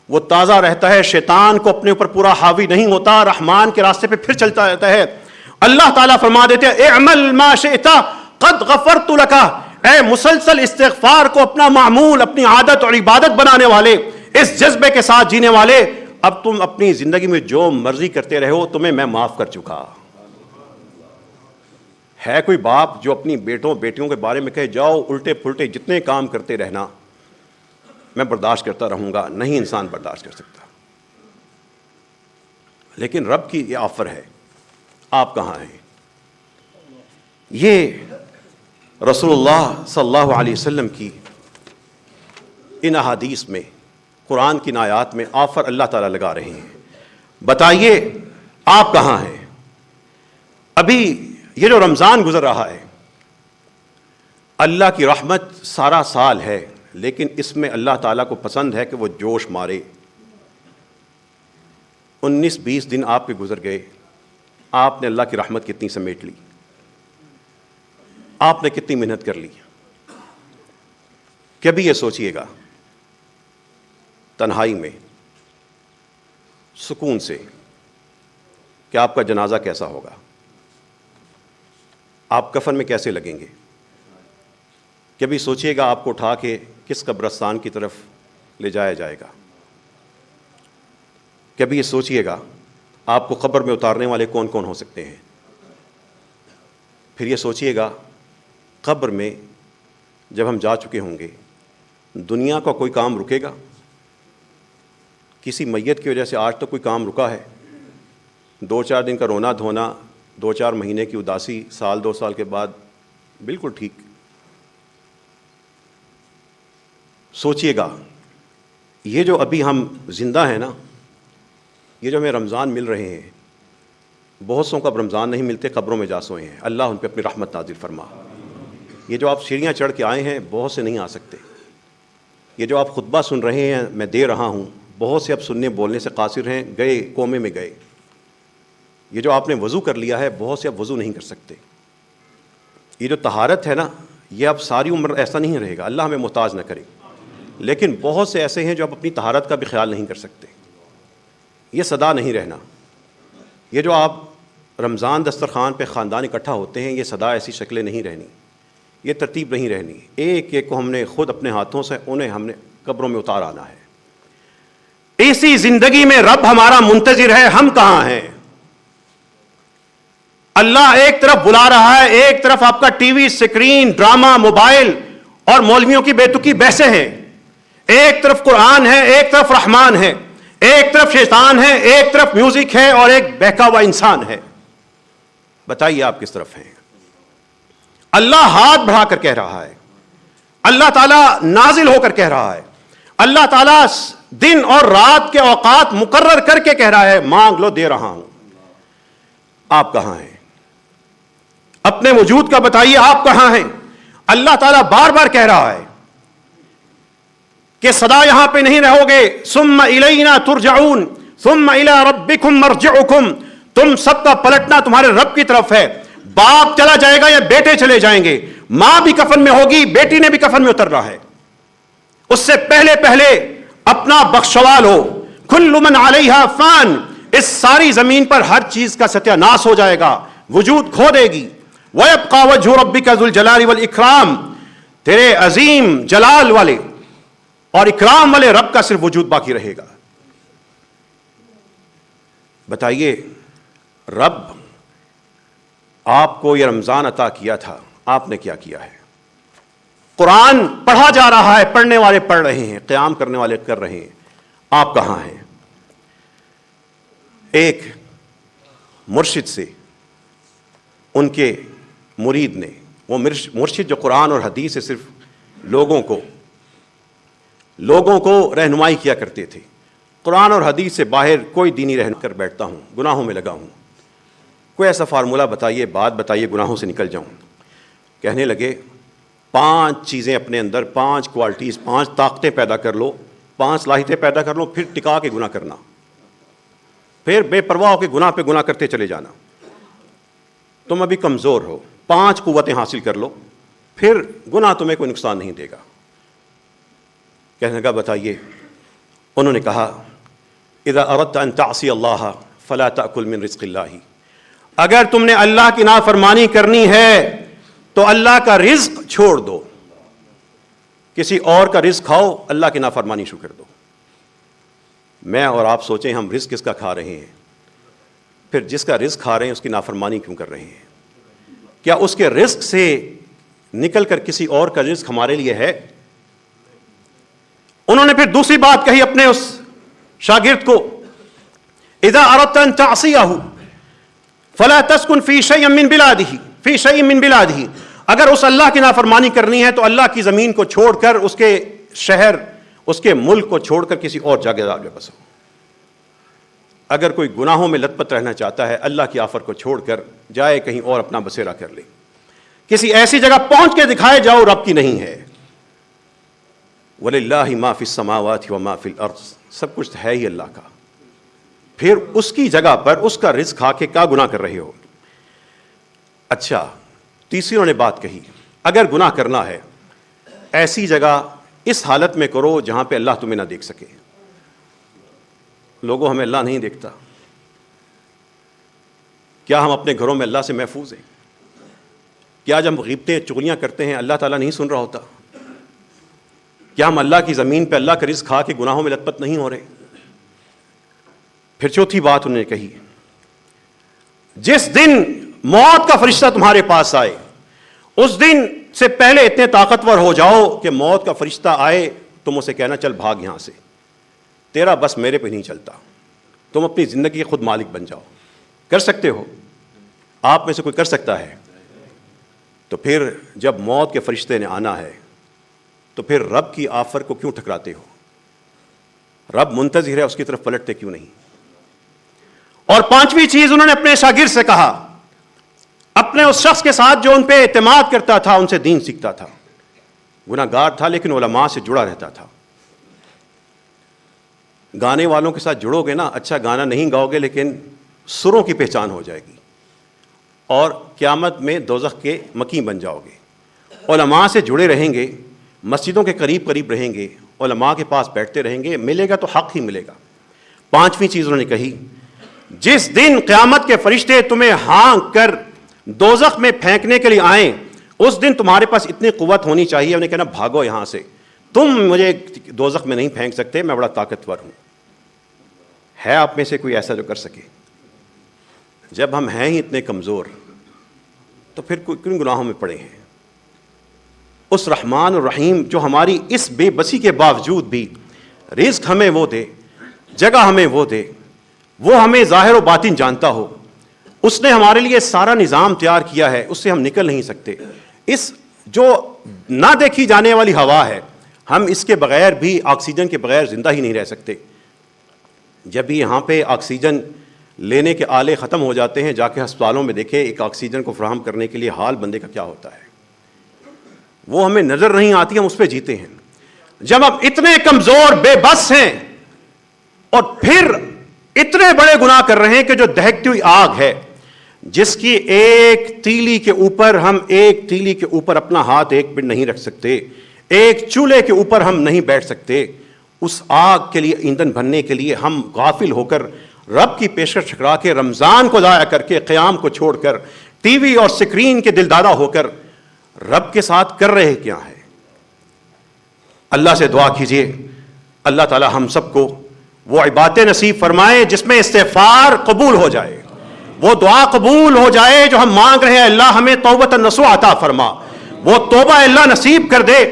وہ تازہ رہتا ہے، شیطان کو اپنے اوپر پورا حاوی نہیں ہوتا، رحمان کے راستے پہ پھر چلتا رہتا ہے۔ اللہ تعالیٰ فرما دیتے ہیں اعمل ما شئت قد غفرت لک، اے مسلسل استغفار کو اپنا معمول، اپنی عادت اور عبادت بنانے والے، اس جذبے کے ساتھ جینے والے، اب تم اپنی زندگی میں جو مرضی کرتے رہو، تمہیں میں معاف کر چکا۔ ہے کوئی باپ جو اپنی بیٹوں بیٹیوں کے بارے میں کہے جاؤ الٹے پھلٹے جتنے کام کرتے رہنا، میں برداشت کرتا رہوں گا؟ نہیں، انسان برداشت کر سکتا۔ لیکن رب کی یہ آفر ہے، آپ کہاں ہیں؟ یہ رسول اللہ صلی اللہ علیہ وسلم کی ان احادیث میں، قرآن کی آیات میں آفر اللہ تعالیٰ لگا رہے ہیں، بتائیے آپ کہاں ہیں؟ ابھی یہ جو رمضان گزر رہا ہے، اللہ کی رحمت سارا سال ہے، لیکن اس میں اللہ تعالیٰ کو پسند ہے کہ وہ جوش مارے۔ 19-20 دن آپ کے گزر گئے، آپ نے اللہ کی رحمت کتنی سمیٹ لی، آپ نے کتنی محنت کر لی۔ کبھی یہ سوچئے گا تنہائی میں سکون سے کہ آپ کا جنازہ کیسا ہوگا، آپ کفن میں کیسے لگیں گے؟ کبھی سوچئے گا آپ کو اٹھا کے کس قبرستان کی طرف لے جایا جائے گا؟ کبھی یہ سوچئے گا آپ کو قبر میں اتارنے والے کون کون ہو سکتے ہیں؟ پھر یہ سوچئے گا قبر میں جب ہم جا چکے ہوں گے، دنیا کا کوئی کام رکے گا؟ کسی میت کی وجہ سے آج تک کوئی کام رکا ہے؟ 2-4 دن کا رونا دھونا، 2-4 مہینے کی اداسی، سال 2 سال کے بعد بالکل ٹھیک۔ سوچئے گا یہ جو ابھی ہم زندہ ہیں نا، یہ جو ہمیں رمضان مل رہے ہیں، بہت سوں کو اب رمضان نہیں ملتے، قبروں میں جا سوئے ہیں، اللہ ان پہ اپنی رحمت نازل فرما۔ یہ جو آپ سیڑھیاں چڑھ کے آئے ہیں، بہت سے نہیں آ سکتے۔ یہ جو آپ خطبہ سن رہے ہیں، میں دے رہا ہوں، بہت سے اب سننے بولنے سے قاصر ہیں، گئے کومے میں گئے۔ یہ جو آپ نے وضو کر لیا ہے، بہت سے اب وضو نہیں کر سکتے۔ یہ جو طہارت ہے نا، یہ اب ساری عمر ایسا نہیں رہے گا، اللہ ہمیں محتاج نہ کرے، لیکن بہت سے ایسے ہیں جو اب اپنی طہارت کا بھی خیال نہیں کر سکتے۔ یہ صدا نہیں رہنا۔ یہ جو آپ رمضان دسترخوان پہ خاندان اکٹھا ہوتے ہیں، یہ صدا ایسی شکلیں نہیں رہنی، یہ ترتیب نہیں رہنی۔ ایک ایک کو ہم نے خود اپنے ہاتھوں سے انہیں ہم نے قبروں میں اتار آنا ہے۔ اسی زندگی میں رب ہمارا منتظر ہے، ہم کہاں ہیں؟ اللہ ایک طرف بلا رہا ہے، ایک طرف آپ کا T V, screen, drama, mobile اور مولویوں کی بے تکی بحثیں ہیں۔ ایک طرف قرآن ہے، ایک طرف رحمان ہے، ایک طرف شیطان ہے، ایک طرف میوزک ہے اور ایک بہکا ہوا انسان ہے۔ بتائیے آپ کس طرف ہیں؟ اللہ ہاتھ بڑھا کر کہہ رہا ہے، اللہ تعالیٰ نازل ہو کر کہہ رہا ہے، اللہ تعالیٰ دن اور رات کے اوقات مقرر کر کے کہہ رہا ہے، مانگ لو دے رہا ہوں۔ آپ کہاں ہیں؟ اپنے وجود کا بتائیے، آپ کہاں ہیں؟ اللہ تعالیٰ بار بار کہہ رہا ہے کہ صدا یہاں پہ نہیں رہو گے، ثم الینا ترجعون ثم الی ربکم مرجعکم، تم سب کا پلٹنا تمہارے رب کی طرف ہے۔ باپ چلا جائے گا یا بیٹے چلے جائیں گے، ماں بھی کفن میں ہوگی، بیٹی نے بھی کفن میں اترنا ہے۔ اس سے پہلے پہلے اپنا بخشوال ہو، کل من علیہا فان، اس ساری زمین پر ہر چیز کا ستیہ ناش ہو جائے گا، وجود کھو دے گی۔ وَيَبْقَى وَجْهُ رَبِّكَ ذُو الْجَلَالِ وَالْإِكْرَامِ، تیرے عظیم جلال والے اور اکرام والے رب کا صرف وجود باقی رہے گا۔ بتائیے رب آپ کو یہ رمضان عطا کیا تھا، آپ نے کیا کیا ہے؟ قرآن پڑھا جا رہا ہے، پڑھنے والے پڑھ رہے ہیں، قیام کرنے والے کر رہے ہیں، آپ کہاں ہیں؟ ایک مرشد سے ان کے مرید نے، وہ مرشد جو قرآن اور حدیث سے صرف لوگوں کو رہنمائی کیا کرتے تھے، قرآن اور حدیث سے باہر کوئی دینی رہ کر بیٹھتا ہوں، گناہوں میں لگا ہوں، کوئی ایسا فارمولہ بتائیے، بات بتائیے گناہوں سے نکل جاؤں۔ کہنے لگے 5 چیزیں اپنے اندر، 5 کوالٹیز، 5 طاقتیں پیدا کر لو، 5 صلاحیتیں پیدا کر لو، پھر ٹکا کے گناہ کرنا، پھر بے پرواہ ہو کے گناہ پہ گناہ کرتے چلے جانا۔ تم ابھی کمزور ہو، 5 قوتیں حاصل کر لو، پھر گناہ تمہیں کوئی نقصان نہیں دے گا۔ کہنے لگا بتائیے؟ انہوں نے کہا اذا اردت ان تعصی اللہ فلا تأکل من رزق اللہ، اگر تم نے اللہ کی نافرمانی کرنی ہے تو اللہ کا رزق چھوڑ دو، کسی اور کا رزق کھاؤ، اللہ کی نافرمانی شروع کر دو۔ میں اور آپ سوچیں ہم رزق کس کا کھا رہے ہیں، پھر جس کا رزق کھا رہے ہیں اس کی نافرمانی کیوں کر رہے ہیں؟ کیا اس کے رزق سے نکل کر کسی اور کا رزق ہمارے لیے ہے؟ انہوں نے پھر دوسری بات کہی اپنے اس شاگرد کو، اذا اردت ان تعصیہ فلا تسکن فی شیء من بلادہ، اگر اس اللہ کی نافرمانی کرنی ہے تو اللہ کی زمین کو چھوڑ کر، اس کے شہر، اس کے ملک کو چھوڑ کر کسی اور جگہ آگے بسو۔ اگر کوئی گناہوں میں لت پت رہنا چاہتا ہے، اللہ کی آفر کو چھوڑ کر جائے کہیں اور اپنا بسیرا کر لے، کسی ایسی جگہ پہنچ کے دکھائے جاؤ رب کی نہیں ہے۔ وَلِلَّهِ مَا فِي السَّمَاوَاتِ وَمَا فِي الْأَرْضِ، سب کچھ ہے ہی اللہ کا، پھر اس کی جگہ پر اس کا رزق کھا کے کیا گناہ کر رہے ہو؟ اچھا، تیسری انہوں نے بات کہی، اگر گناہ کرنا ہے ایسی جگہ اس حالت میں کرو جہاں پہ اللہ تمہیں نہ دیکھ سکے۔ لوگوں ہمیں اللہ نہیں دیکھتا، کیا ہم اپنے گھروں میں اللہ سے محفوظ ہیں؟ کیا جب ہم غیبتیں چغلیاں کرتے ہیں اللہ تعالیٰ نہیں سن رہا ہوتا؟ کیا ہم اللہ کی زمین پہ اللہ کا رزق کھا کے گناہوں میں لت پت نہیں ہو رہے؟ پھر چوتھی بات انہوں نے کہی، جس دن موت کا فرشتہ تمہارے پاس آئے اس دن سے پہلے اتنے طاقتور ہو جاؤ کہ موت کا فرشتہ آئے تم اسے کہنا چل بھاگ یہاں سے، تیرا بس میرے پہ نہیں چلتا، تم اپنی زندگی کے خود مالک بن جاؤ۔ کر سکتے ہو؟ آپ میں سے کوئی کر سکتا ہے؟ تو پھر جب موت کے فرشتے نے آنا ہے تو پھر رب کی آفر کو کیوں ٹھکراتے ہو؟ رب منتظر ہے، اس کی طرف پلٹتے کیوں نہیں؟ اور 5ویں چیز انہوں نے اپنے شاگرد سے کہا، اپنے اس شخص کے ساتھ جو ان پہ اعتماد کرتا تھا، ان سے دین سیکھتا تھا، گناہ گار تھا لیکن علماء سے جڑا رہتا تھا۔ گانے والوں کے ساتھ جڑو گے نا، اچھا گانا نہیں گاؤ گے لیکن سروں کی پہچان ہو جائے گی، اور قیامت میں دوزخ کے مکی بن جاؤ گے۔ علماء سے جڑے رہیں گے، مسجدوں کے قریب قریب رہیں گے، علماء کے پاس بیٹھتے رہیں گے، ملے گا تو حق ہی ملے گا۔ 5ویں چیز انہوں نے کہی، جس دن قیامت کے فرشتے تمہیں ہانک کر دوزخ میں پھینکنے کے لیے آئیں، اس دن تمہارے پاس اتنی قوت ہونی چاہیے انہیں کہنا بھاگو یہاں سے، تم مجھے دوزخ میں نہیں پھینک سکتے، میں بڑا طاقتور ہوں۔ ہے آپ میں سے کوئی ایسا جو کر سکے؟ جب ہم ہیں ہی اتنے کمزور تو پھر کن گناہوں میں پڑے ہیں؟ اس رحمان اور رحیم جو ہماری اس بے بسی کے باوجود بھی رزق ہمیں وہ دے، جگہ ہمیں وہ دے، وہ ہمیں ظاہر و باطن جانتا ہو، اس نے ہمارے لیے سارا نظام تیار کیا ہے، اس سے ہم نکل نہیں سکتے۔ اس جو نہ دیکھی جانے والی ہوا ہے، ہم اس کے بغیر بھی، آکسیجن کے بغیر زندہ ہی نہیں رہ سکتے۔ جب یہاں پہ آکسیجن لینے کے آلے ختم ہو جاتے ہیں، جا کے ہسپتالوں میں دیکھیں ایک آکسیجن کو فراہم کرنے کے لیے حال بندے کا کیا ہوتا ہے، وہ ہمیں نظر نہیں آتی، ہم اس پہ جیتے ہیں۔ جب ہم اتنے کمزور بے بس ہیں اور پھر اتنے بڑے گناہ کر رہے ہیں کہ جو دہکتی ہوئی آگ ہے، جس کی ایک تیلی کے اوپر اپنا ہاتھ ایک منٹ نہیں رکھ سکتے، ایک چولہے کے اوپر ہم نہیں بیٹھ سکتے، اس آگ کے لیے ایندھن بھرنے کے لیے ہم غافل ہو کر، رب کی پیشکش ٹھکرا کے، رمضان کو ضائع کر کے، قیام کو چھوڑ کر، ٹی وی اور سکرین کے دلدادہ ہو کر رب کے ساتھ کر رہے کیا ہے؟ اللہ سے دعا کیجئے اللہ تعالی ہم سب کو وہ عبادتیں نصیب فرمائے جس میں استغفار قبول ہو جائے، وہ دعا قبول ہو جائے جو ہم مانگ رہے ہیں، اللہ ہمیں توبۃ نصوح عطا فرما، وہ توبہ اللہ نصیب کر دے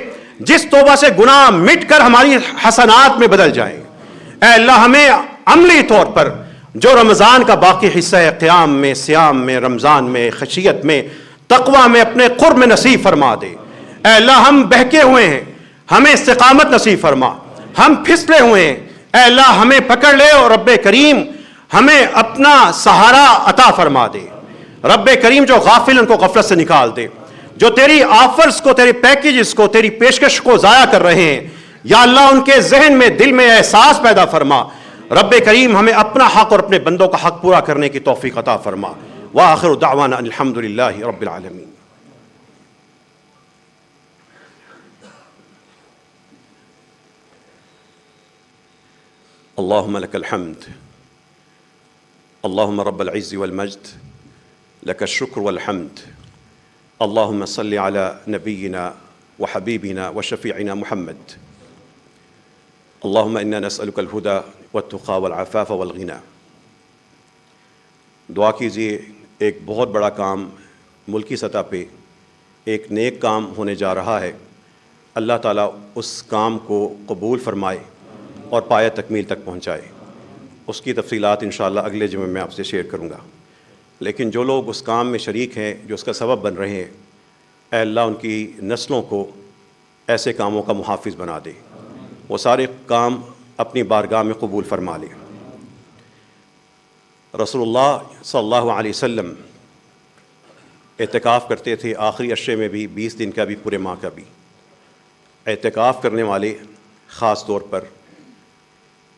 جس توبہ سے گناہ مٹ کر ہماری حسنات میں بدل جائیں۔ اے اللہ ہمیں عملی طور پر جو رمضان کا باقی حصہ ہے، قیام میں، صیام میں، رمضان میں، خشیت میں، تقوی میں، اپنے قرب میں نصیب فرما دے۔ اے اللہ ہم بہکے ہوئے ہیں، ہمیں استقامت نصیب فرما، ہم پھسلے ہوئے ہیں، اے اللہ ہمیں پکڑ لے اور رب کریم ہمیں اپنا سہارا عطا فرما دے. رب کریم جو غافل ان کو غفلت سے نکال دے، جو تیری آفرز کو، تیری پیکیجز کو، تیری پیشکش کو ضائع کر رہے ہیں، یا اللہ ان کے ذہن میں، دل میں احساس پیدا فرما. رب کریم ہمیں اپنا حق اور اپنے بندوں کا حق پورا کرنے کی توفیق عطا فرما. وآخر دعوانا الحمد للہ رب العالمین. اللهم لك الحمد اللهم رب العز والمجد لك الشكر والحمد. اللهم صل على نبينا وحبيبنا وشفيعنا محمد. اللهم إنا نسألك الهدى والتقى والعفاف والغنى. دعا کیجیے، ایک بہت بڑا کام ملکی سطح پہ ایک نیک کام ہونے جا رہا ہے. اللہ تعالیٰ اس کام کو قبول فرمائے اور پایہ تکمیل تک پہنچائے. اس کی تفصیلات انشاءاللہ اگلے جمعے میں آپ سے شیئر کروں گا. لیکن جو لوگ اس کام میں شریک ہیں، جو اس کا سبب بن رہے ہیں، اے اللہ ان کی نسلوں کو ایسے کاموں کا محافظ بنا دے، وہ سارے کام اپنی بارگاہ میں قبول فرما لے. رسول اللہ صلی اللہ علیہ وسلم اعتکاف کرتے تھے، آخری عشرے میں بھی، 20 دن کا بھی، پورے ماہ کا بھی. اعتکاف کرنے والے خاص طور پر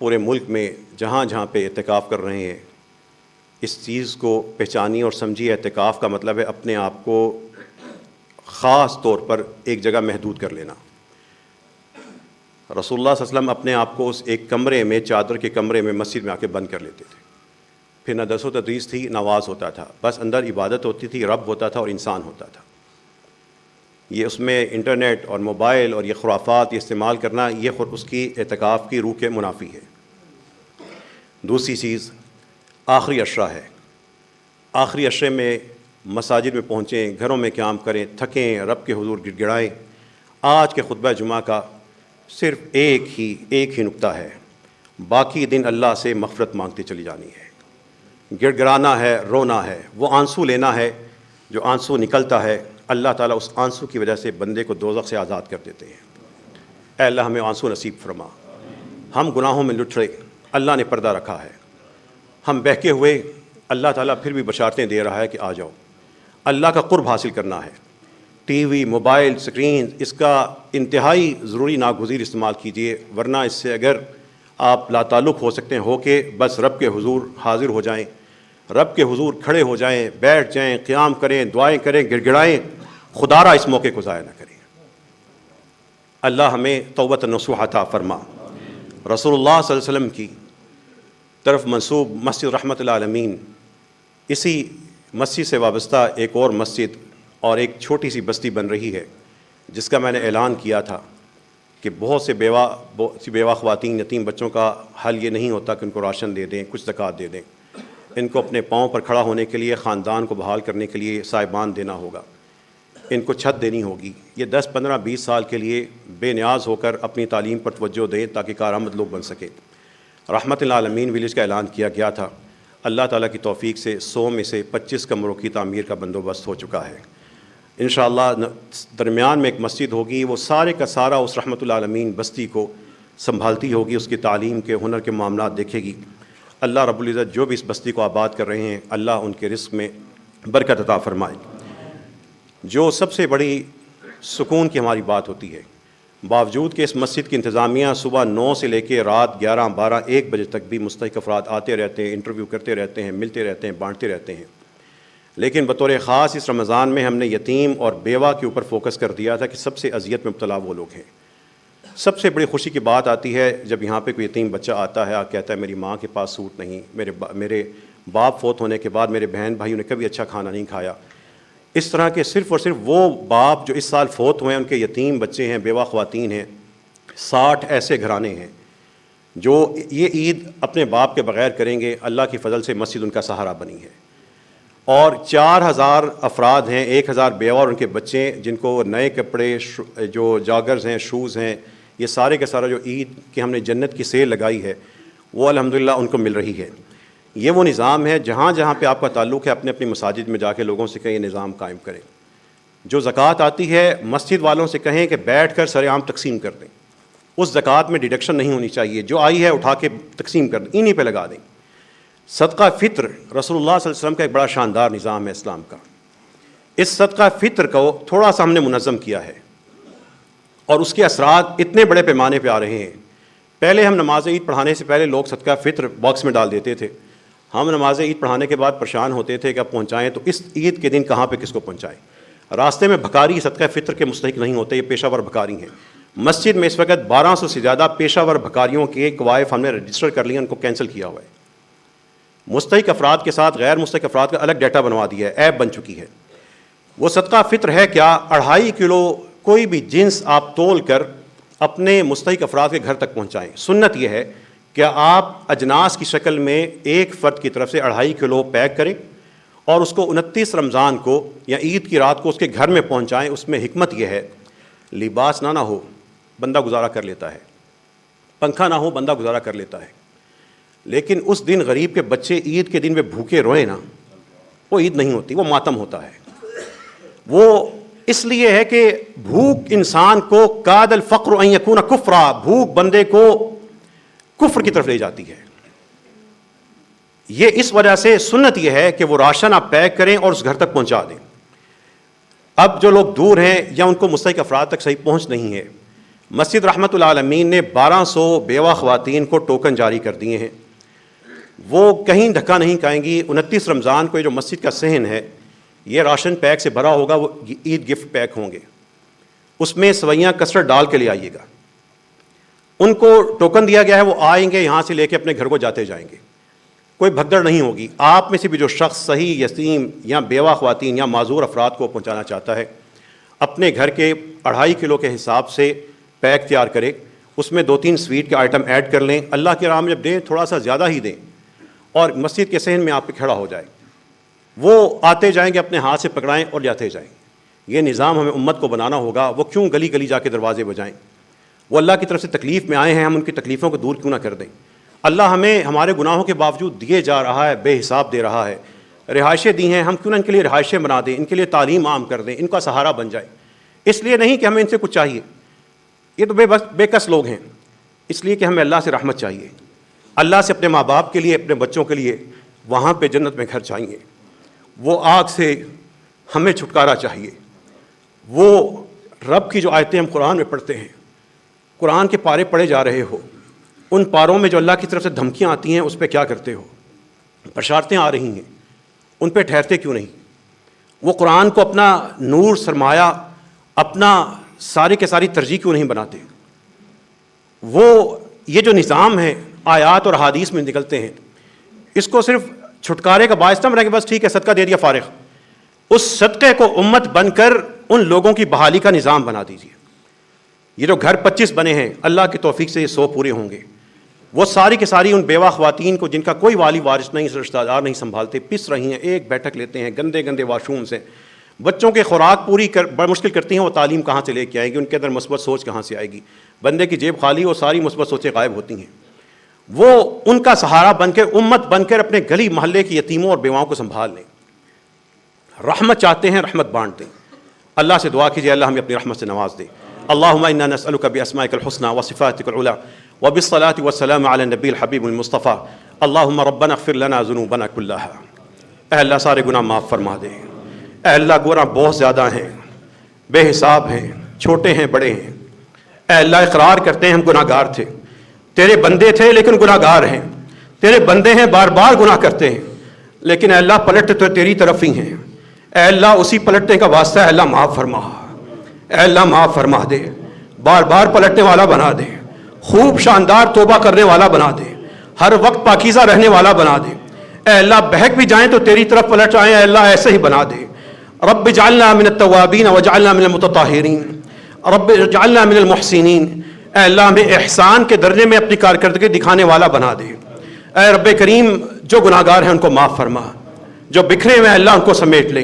پورے ملک میں جہاں جہاں پہ اعتکاف کر رہے ہیں، اس چیز کو پہچانیے اور سمجھیے. اعتکاف کا مطلب ہے اپنے آپ کو خاص طور پر ایک جگہ محدود کر لینا. رسول اللہ صلی اللہ علیہ وسلم اپنے آپ کو اس ایک کمرے میں، چادر کے کمرے میں، مسجد میں آ کے بند کر لیتے تھے. پھر نہ درس و تدریس تھی، نہ واز ہوتا تھا، بس اندر عبادت ہوتی تھی، رب ہوتا تھا اور انسان ہوتا تھا. یہ اس میں انٹرنیٹ اور موبائل اور یہ خرافات یہ استعمال کرنا، یہ اس کی اعتکاف کی روح کے منافی ہے. دوسری چیز آخری عشرہ ہے. آخری عشرے میں مساجد میں پہنچیں، گھروں میں قیام کریں، تھکیں، رب کے حضور گڑ گڑائیں. آج کے خطبہ جمعہ کا صرف ایک ہی نکتہ ہے، باقی دن اللہ سے مغفرت مانگتے چلی جانی ہے. گڑ گڑانا ہے، رونا ہے، وہ آنسو لینا ہے. جو آنسو نکلتا ہے، اللہ تعالیٰ اس آنسو کی وجہ سے بندے کو دوزخ سے آزاد کر دیتے ہیں. اے اللہ ہمیں آنسو نصیب فرما. ہم گناہوں میں لٹ رہے، اللہ نے پردہ رکھا ہے. ہم بہکے ہوئے، اللہ تعالیٰ پھر بھی بشارتیں دے رہا ہے کہ آ جاؤ. اللہ کا قرب حاصل کرنا ہے. ٹی وی، موبائل، سکرین، اس کا انتہائی ضروری ناگزیر استعمال کیجیے، ورنہ اس سے اگر آپ لا تعلق ہو سکتے ہیں، ہو کے بس رب کے حضور حاضر ہو جائیں، رب کے حضور کھڑے ہو جائیں، بیٹھ جائیں، قیام کریں، دعائیں کریں، گڑ گڑائیں. خدا را اس موقع کو ضائع نہ کریں. اللہ ہمیں توبۃ نصوح عطا فرما. رسول اللہ صلی اللہ علیہ وسلم کی طرف منسوب مسجد رحمت العالمین، اسی مسجد سے وابستہ ایک اور مسجد اور ایک چھوٹی سی بستی بن رہی ہے، جس کا میں نے اعلان کیا تھا کہ بہت سے بیوہ خواتین، یتیم بچوں کا حل یہ نہیں ہوتا کہ ان کو راشن دے دیں، کچھ زکوٰۃ دے دیں. ان کو اپنے پاؤں پر کھڑا ہونے کے لیے، خاندان کو بحال کرنے کے لیے صاحبان دینا ہوگا، ان کو چھت دینی ہوگی. یہ 10، 15، 20 سال کے لیے بے نیاز ہو کر اپنی تعلیم پر توجہ دیں تاکہ کارآمد لوگ بن سکیں. رحمت العالمین ویلیج کا اعلان کیا گیا تھا. اللہ تعالیٰ کی توفیق سے 100 میں سے 25 کمروں کی تعمیر کا بندوبست ہو چکا ہے. انشاءاللہ درمیان میں ایک مسجد ہوگی، وہ سارے کا سارا اس رحمت العالمین بستی کو سنبھالتی ہوگی، اس کی تعلیم کے، ہنر کے معاملات دیکھے گی. اللہ رب العزت جو بھی اس بستی کو آباد کر رہے ہیں، اللہ ان کے رزق میں برکت عطا فرمائے. جو سب سے بڑی سکون کی ہماری بات ہوتی ہے، باوجود کہ اس مسجد کی انتظامیہ صبح 9 سے لے کے رات 11، 12، 1 بجے تک بھی مستحق افراد آتے رہتے ہیں، انٹرویو کرتے رہتے ہیں، ملتے رہتے ہیں، بانٹتے رہتے ہیں، لیکن بطور خاص اس رمضان میں ہم نے یتیم اور بیوہ کے اوپر فوکس کر دیا تھا کہ سب سے اذیت میں مبتلا وہ لوگ ہیں. سب سے بڑی خوشی کی بات آتی ہے جب یہاں پہ کوئی یتیم بچہ آتا ہے، کہتا ہے میری ماں کے پاس سوٹ نہیں، میرے باپ فوت ہونے کے بعد میرے بہن بھائیوں نے کبھی اچھا کھانا نہیں کھایا. اس طرح کے صرف اور صرف وہ باپ جو اس سال فوت ہوئے ہیں، ان کے یتیم بچے ہیں، بیوہ خواتین ہیں. 60 ایسے گھرانے ہیں جو یہ عید اپنے باپ کے بغیر کریں گے. اللہ کی فضل سے مسجد ان کا سہارا بنی ہے. اور 4000 افراد ہیں، 1000 بیوہ اور ان کے بچے، جن کو نئے کپڑے، جو جاگرز ہیں، شوز ہیں، یہ سارے کا سارا جو عید کی ہم نے جنت کی سیل لگائی ہے، وہ الحمدللہ ان کو مل رہی ہے. یہ وہ نظام ہے، جہاں جہاں پہ آپ کا تعلق ہے، اپنے اپنی مساجد میں جا کے لوگوں سے کہیں یہ نظام قائم کریں. جو زکوٰۃ آتی ہے، مسجد والوں سے کہیں کہ بیٹھ کر سر عام تقسیم کر دیں. اس زکوٰۃ میں ڈیڈکشن نہیں ہونی چاہیے، جو آئی ہے اٹھا کے تقسیم کر دیں، انہی پہ لگا دیں۔ صدقہ فطر رسول اللہ صلی اللہ علیہ وسلم کا ایک بڑا شاندار نظام ہے اسلام کا۔ اس صدقہ فطر کو تھوڑا سا ہم نے منظم کیا ہے، اور اس کے اثرات اتنے بڑے پیمانے پہ آ رہے ہیں۔ پہلے ہم نماز عید پڑھانے سے پہلے لوگ صدقہ فطر باکس میں ڈال دیتے تھے، ہم نماز عید پڑھانے کے بعد پریشان ہوتے تھے کہ اب پہنچائیں تو اس عید کے دن کہاں پہ کس کو پہنچائیں۔ راستے میں بھکاری صدقہ فطر کے مستحق نہیں ہوتے، یہ پیشہ ور بھکاری ہیں۔ مسجد میں اس وقت 1200 سے زیادہ پیشہ ور بھکاریوں کے کوائف ہم نے رجسٹر کر لیے، ان کو کینسل کیا ہوا ہے۔ مستحق افراد کے ساتھ غیر مستحق افراد کا الگ ڈیٹا بنوا دیا ہے، ایپ بن چکی ہے۔ وہ صدقہ فطر ہے کیا؟ 2.5 کلو کوئی بھی جنس آپ تول کر اپنے مستحق افراد کے گھر تک پہنچائیں۔ سنت یہ ہے کہ آپ اجناس کی شکل میں ایک فرد کی طرف سے 2.5 کلو پیک کریں اور اس کو 29 رمضان کو یا عید کی رات کو اس کے گھر میں پہنچائیں۔ اس میں حکمت یہ ہے، لباس نہ ہو بندہ گزارا کر لیتا ہے، پنکھا نہ ہو بندہ گزارا کر لیتا ہے، لیکن اس دن غریب کے بچے عید کے دن میں بھوکے روئیں نا، وہ عید نہیں ہوتی، وہ ماتم ہوتا ہے۔ وہ اس لیے ہے کہ بھوک انسان کو کاد الفقر ان یکون کفرا، بھوک بندے کو کفر کی طرف لے جاتی ہے۔ یہ اس وجہ سے سنت یہ ہے کہ وہ راشن آپ پیک کریں اور اس گھر تک پہنچا دیں۔ اب جو لوگ دور ہیں یا ان کو مستحق افراد تک صحیح پہنچ نہیں ہے، مسجد رحمت العالمین نے 1200 بیوہ خواتین کو ٹوکن جاری کر دیے ہیں۔ وہ کہیں دھکا نہیں کھائیں گی۔ 29 رمضان کو یہ جو مسجد کا صحن ہے یہ راشن پیک سے بھرا ہوگا، وہ عید گفٹ پیک ہوں گے، اس میں سوئیاں کسٹرڈ ڈال کے لے آئیے گا۔ ان کو ٹوکن دیا گیا ہے، وہ آئیں گے یہاں سے لے کے اپنے گھر کو جاتے جائیں گے، کوئی بھگدڑ نہیں ہوگی۔ آپ میں سے بھی جو شخص صحیح یتیم یا بیوہ خواتین یا معذور افراد کو پہنچانا چاہتا ہے، اپنے گھر کے 2.5 کلو کے حساب سے پیک تیار کرے، اس میں 2-3 سویٹ کے آئٹم ایڈ کر لیں، اللہ کے راہ میں جب دیں تھوڑا سا زیادہ ہی دیں، اور مسجد کے صحن میں آپ پہ کھڑا ہو جائے، وہ آتے جائیں گے اپنے ہاتھ سے پکڑائیں اور جاتے جائیں۔ یہ نظام ہمیں امت کو بنانا ہوگا۔ وہ کیوں گلی گلی جا کے دروازے بجائیں؟ وہ اللہ کی طرف سے تکلیف میں آئے ہیں، ہم ان کی تکلیفوں کو دور کیوں نہ کر دیں؟ اللہ ہمیں ہمارے گناہوں کے باوجود دیے جا رہا ہے، بے حساب دے رہا ہے، رہائشیں دی ہیں، ہم کیوں نہ ان کے لیے رہائشیں بنا دیں، ان کے لیے تعلیم عام کر دیں، ان کا سہارا بن جائے۔ اس لیے نہیں کہ ہمیں ان سے کچھ چاہیے، یہ تو بے کس لوگ ہیں، اس لیے کہ ہمیں اللہ سے رحمت چاہیے، اللہ سے اپنے ماں باپ کے لیے، اپنے بچوں کے لیے وہاں پہ جنت میں گھر چاہیے، وہ آگ سے ہمیں چھٹکارا چاہیے۔ وہ رب کی جو آیتیں ہم قرآن میں پڑھتے ہیں، قرآن کے پارے پڑھے جا رہے ہو، ان پاروں میں جو اللہ کی طرف سے دھمکیاں آتی ہیں اس پہ کیا کرتے ہو؟ بشارتیں آ رہی ہیں، ان پہ ٹھہرتے کیوں نہیں؟ وہ قرآن کو اپنا نور سرمایہ، اپنا ساری کے ساری ترجیح کیوں نہیں بناتے؟ وہ یہ جو نظام ہے آیات اور حدیث میں نکلتے ہیں، اس کو صرف چھٹکارے کا باعث نہ بنا کہ بس ٹھیک ہے صدقہ دے دیا فارغ، اس صدقے کو امت بن کر ان لوگوں کی بحالی کا نظام بنا دیجیے۔ یہ جو گھر 25 بنے ہیں، اللہ کی توفیق سے یہ 100 پورے ہوں گے۔ وہ ساری کی ساری ان بیوہ خواتین کو جن کا کوئی والی وارث نہیں، رشتہ دار نہیں سنبھالتے، پس رہی ہیں، ایک بیٹھک لیتے ہیں، گندے گندے واش روم سے، بچوں کے خوراک پوری بڑا مشکل کرتی ہیں، وہ تعلیم کہاں سے لے کے آئیں گی؟ ان کے اندر مثبت سوچ کہاں سے آئے گی؟ بندے کی جیب خالی، وہ ساری مثبت سوچیں غائب ہوتی ہیں۔ وہ ان کا سہارا بن کے، امت بن کر اپنے گلی محلے کی یتیموں اور بیواؤں کو سنبھال لیں۔ رحمت چاہتے ہیں، رحمت بانٹ دیں۔ اللہ سے دعا کیجیے اللہ ہمیں اپنی رحمت سے نواز دے۔ اللہم انا نسألک باسمائک الحسنى وصفاتک العلی وبالصلاة والسلام علی النبی الحبیب المصطفیٰ اللہم ربنا اغفر لنا ذنوبنا کلہا۔ اے اللہ سارے گناہ معاف فرما دے۔ اے اللہ گناہ بہت زیادہ ہیں، بے حساب ہیں، چھوٹے ہیں بڑے ہیں۔ اے اللہ اقرار کرتے ہیں ہم گناہ گار تھے، تیرے بندے تھے لیکن گناہ گار ہیں، تیرے بندے ہیں بار بار گناہ کرتے ہیں، لیکن اے اللہ پلٹتے تو تیری طرف ہی ہیں۔ اے اللہ اسی پلٹنے کا واسطہ ہے، اللہ معاف فرما، اے اللہ معاف فرما دے، بار بار پلٹنے والا بنا دے، خوب شاندار توبہ کرنے والا بنا دے، ہر وقت پاکیزہ رہنے والا بنا دے۔ اے اللہ بہک بھی جائیں تو تیری طرف پلٹ جائیں، اے اللہ ایسے ہی بنا دے۔ رب اجعلنا من التوابین واجعلنا من المتطہرین، رب اجعلنا من المحسنین۔ اے اللہ ہمیں احسان کے درجے میں اپنی کارکردگی دکھانے والا بنا دے۔ اے رب کریم جو گناہ گار ہیں ان کو معاف فرما، جو بکھرے ہوئے ہیں اللہ ان کو سمیٹ لے،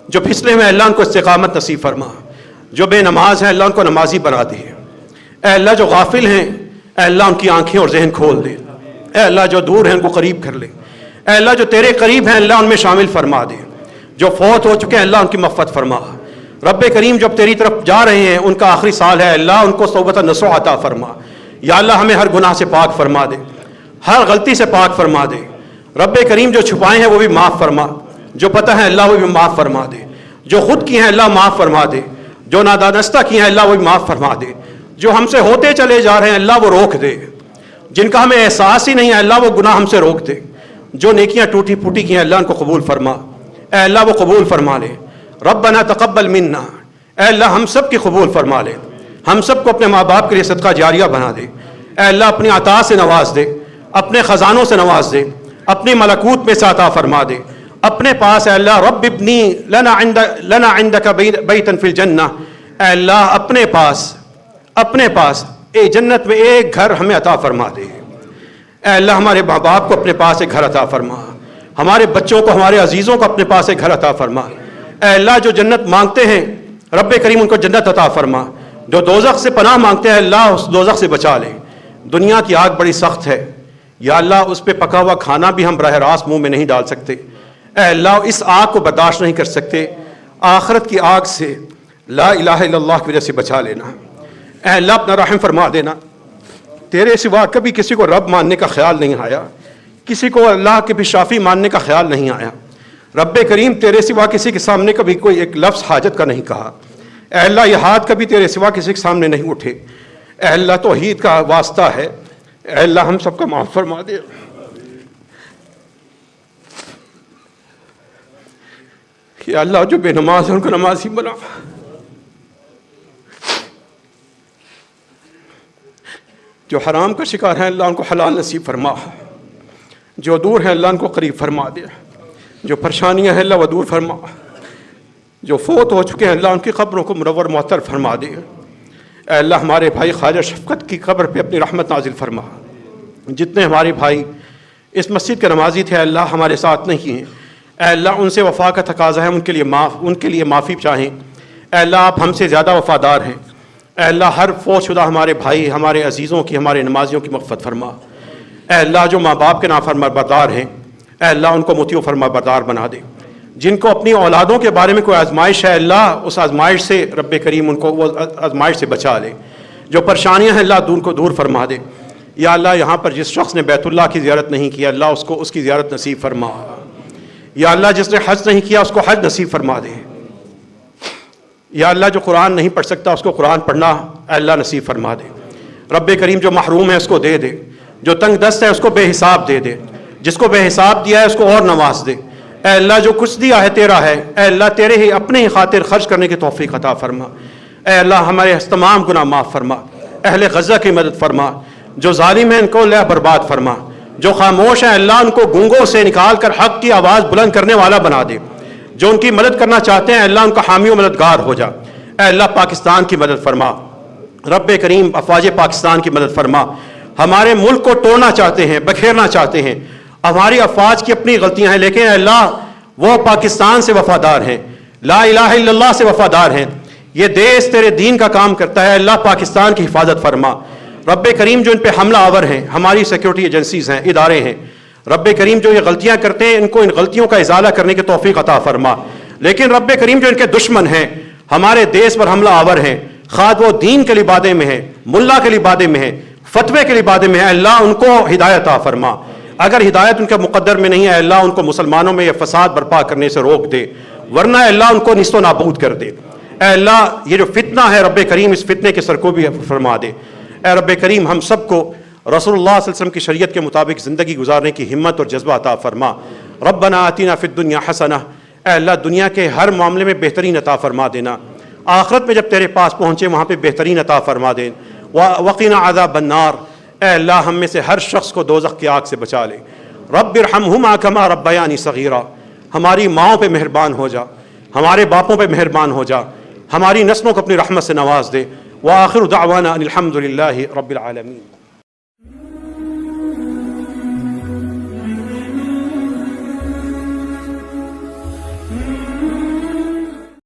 جو پھسلے ہوئے ہیں اللہ ان کو استقامت نصیب فرما، جو بے نماز ہیں اللہ ان کو نمازی بنا دے۔ اے اللہ جو غافل ہیں اے اللہ ان کی آنکھیں اور ذہن کھول دے۔ اے اللہ جو دور ہیں ان کو قریب کر لے۔ اے اللہ جو تیرے قریب ہیں اللہ ان میں شامل فرما دے، جو فوت ہو چکے ہیں اللہ ان کی مغفرت فرما۔ رب کریم جب تیری طرف جا رہے ہیں، ان کا آخری سال ہے، اللہ ان کو توبۃ نصوح عطا فرما. یا اللہ ہمیں ہر گناہ سے پاک فرما دے، ہر غلطی سے پاک فرما دے. رب کریم جو چھپائے ہیں وہ بھی معاف فرما، جو پتہ ہے اللہ وہ بھی معاف فرما دے. جو خود کی ہیں اللہ معاف فرما دے، جو نادانستہ کی ہیں اللہ وہ بھی معاف فرما دے. جو ہم سے ہوتے چلے جا رہے ہیں اللہ وہ روک دے. جن کا ہمیں احساس ہی نہیں ہے اللہ وہ گناہ ہم سے روک دے. جو نیکیاں ٹوٹی پھوٹی کی ہیں اللہ ان کو قبول فرما. اے اللہ وہ قبول فرما لے. ربنا تقبل منا، اے اللہ ہم سب کی قبول فرما لے. ہم سب کو اپنے ماں باپ کے لیے صدقہ جاریہ بنا دے. اے اللہ اپنی عطا سے نواز دے، اپنے خزانوں سے نواز دے، اپنی ملکوت میں سے عطا فرما دے. اپنے پاس اے اللہ رب ابنی لنا عندک بیتا فی الجنہ، اے اللہ اپنے پاس اے جنت میں ایک گھر ہمیں عطا فرما دے. اے اللہ ہمارے ماں باپ کو اپنے پاس ایک گھر عطا فرما، ہمارے بچوں کو ہمارے عزیزوں کو اپنے پاس ایک گھر عطا فرما. اے اللہ جو جنت مانگتے ہیں رب کریم ان کو جنت عطا فرما. جو دوزخ سے پناہ مانگتے ہیں اللہ اس دوزخ سے بچا لے. دنیا کی آگ بڑی سخت ہے یا اللہ، اس پہ پکا ہوا کھانا بھی ہم براہ راست منہ میں نہیں ڈال سکتے. اے اللہ اس آگ کو برداشت نہیں کر سکتے. آخرت کی آگ سے لا الہ الا اللہ کی وجہ سے بچا لینا. اے اللہ اپنا رحم فرما دینا. تیرے سوا کبھی کسی کو رب ماننے کا خیال نہیں آیا، کسی کو اللہ کے بھی شافی ماننے کا خیال نہیں آیا. رب کریم تیرے سوا کسی کے سامنے کبھی کوئی ایک لفظ حاجت کا نہیں کہا. اے اللہ یہ ہاتھ کبھی تیرے سوا کسی کے سامنے نہیں اٹھے. اے اللہ توحید کا واسطہ ہے، اے اللہ ہم سب کا معاف فرما دے. یا اللہ جو بے نماز ہے ان کو نمازی بنا. جو حرام کا شکار ہیں اللہ ان کو حلال نصیب فرما. جو دور ہیں اللہ ان کو قریب فرما دے. جو پریشانیاں ہیں اللہ وہ دور فرما. جو فوت ہو چکے ہیں اللہ ان کی قبروں کو منور معطر فرما دے. اے اللہ ہمارے بھائی خواجہ شفقت کی قبر پہ اپنی رحمت نازل فرما. جتنے ہمارے بھائی اس مسجد کے نمازی تھے اللہ ہمارے ساتھ نہیں ہیں، اے اللہ ان سے وفا کا تقاضا ہے، ان کے لیے معافی چاہیں. اے اللہ آپ ہم سے زیادہ وفادار ہیں. اے اللہ ہر فوت شدہ ہمارے بھائی ہمارے عزیزوں کی ہمارے نمازیوں کی مغفرت فرما. اے اللہ جو ماں باپ کے نافرمان بردار ہیں اے اللہ ان کو مطیع و فرما بردار بنا دے. جن کو اپنی اولادوں کے بارے میں کوئی آزمائش ہے اللہ اس آزمائش سے رب کریم ان کو وہ آزمائش سے بچا لے. جو پریشانیاں ہیں اللہ ان کو دور فرما دے. یا اللہ یہاں پر جس شخص نے بیت اللہ کی زیارت نہیں کیا اللہ اس کو اس کی زیارت نصیب فرما. یا اللہ جس نے حج نہیں کیا اس کو حج نصیب فرما دے. یا اللہ جو قرآن نہیں پڑھ سکتا اس کو قرآن پڑھنا اے اللہ نصیب فرما دے. رب کریم جو محروم ہے اس کو دے دے، جو تنگ دست ہے اس کو بے حساب دے دے، جس کو بے حساب دیا ہے اس کو اور نواز دے. اے اللہ جو کچھ دیا ہے تیرا ہے، اے اللہ تیرے ہی اپنے ہی خاطر خرچ کرنے کی توفیق عطا فرما. اے اللہ ہمارے تمام گناہ معاف فرما. اہل غزہ کی مدد فرما. جو ظالم ہیں ان کو اللہ برباد فرما. جو خاموش ہیں اللہ ان کو گونگوں سے نکال کر حق کی آواز بلند کرنے والا بنا دے. جو ان کی مدد کرنا چاہتے ہیں اللہ ان کا حامی و مددگار ہو جا. اے اللہ پاکستان کی مدد فرما. رب کریم افواج پاکستان کی مدد فرما. ہمارے ملک کو توڑنا چاہتے ہیں، بکھیرنا چاہتے ہیں. ہماری افواج کی اپنی غلطیاں ہیں لیکن اے اللہ وہ پاکستان سے وفادار ہیں، لا الہ الا اللہ سے وفادار ہیں. یہ دیش تیرے دین کا کام کرتا ہے. اللہ پاکستان کی حفاظت فرما. رب کریم جو ان پہ حملہ آور ہیں ہماری سیکیورٹی ایجنسیز ہیں، ادارے ہیں، رب کریم جو یہ غلطیاں کرتے ہیں ان کو ان غلطیوں کا ازالہ کرنے کی توفیق عطا فرما. لیکن رب کریم جو ان کے دشمن ہیں ہمارے دیش پر حملہ آور ہیں، خواہ وہ دین کے لبادے میں ہیں، ملا کے لبادے میں ہیں، فتوے کے لبادے میں ہیں، اللہ ان کو ہدایت عطا فرما. اگر ہدایت ان کے مقدر میں نہیں ہے اللہ ان کو مسلمانوں میں یہ فساد برپا کرنے سے روک دے، ورنہ اللہ ان کو نیست و نابود کر دے. اے اللہ یہ جو فتنہ ہے رب کریم اس فتنے کے سر کو بھی فرما دے. اے رب کریم ہم سب کو رسول اللہ صلی اللہ علیہ وسلم کی شریعت کے مطابق زندگی گزارنے کی ہمت اور جذبہ عطا فرما. ربنا آتنا فی الدنیا حسنہ، اے اللہ دنیا کے ہر معاملے میں بہترین عطا فرما دینا. آخرت میں جب تیرے پاس پہنچے وہاں پہ بہترین عطا فرما دے. وقنا عذاب النار، اے اللہ ہم میں سے ہر شخص کو دوزخ کی آگ سے بچا لے. رب ارحمہما کما ربیانی صغیرا، ہماری ماؤں پہ مہربان ہو جا، ہمارے باپوں پہ مہربان ہو جا، ہماری نسلوں کو اپنی رحمت سے نواز دے. وآخر دعوانا ان الحمد للہ رب العالمین.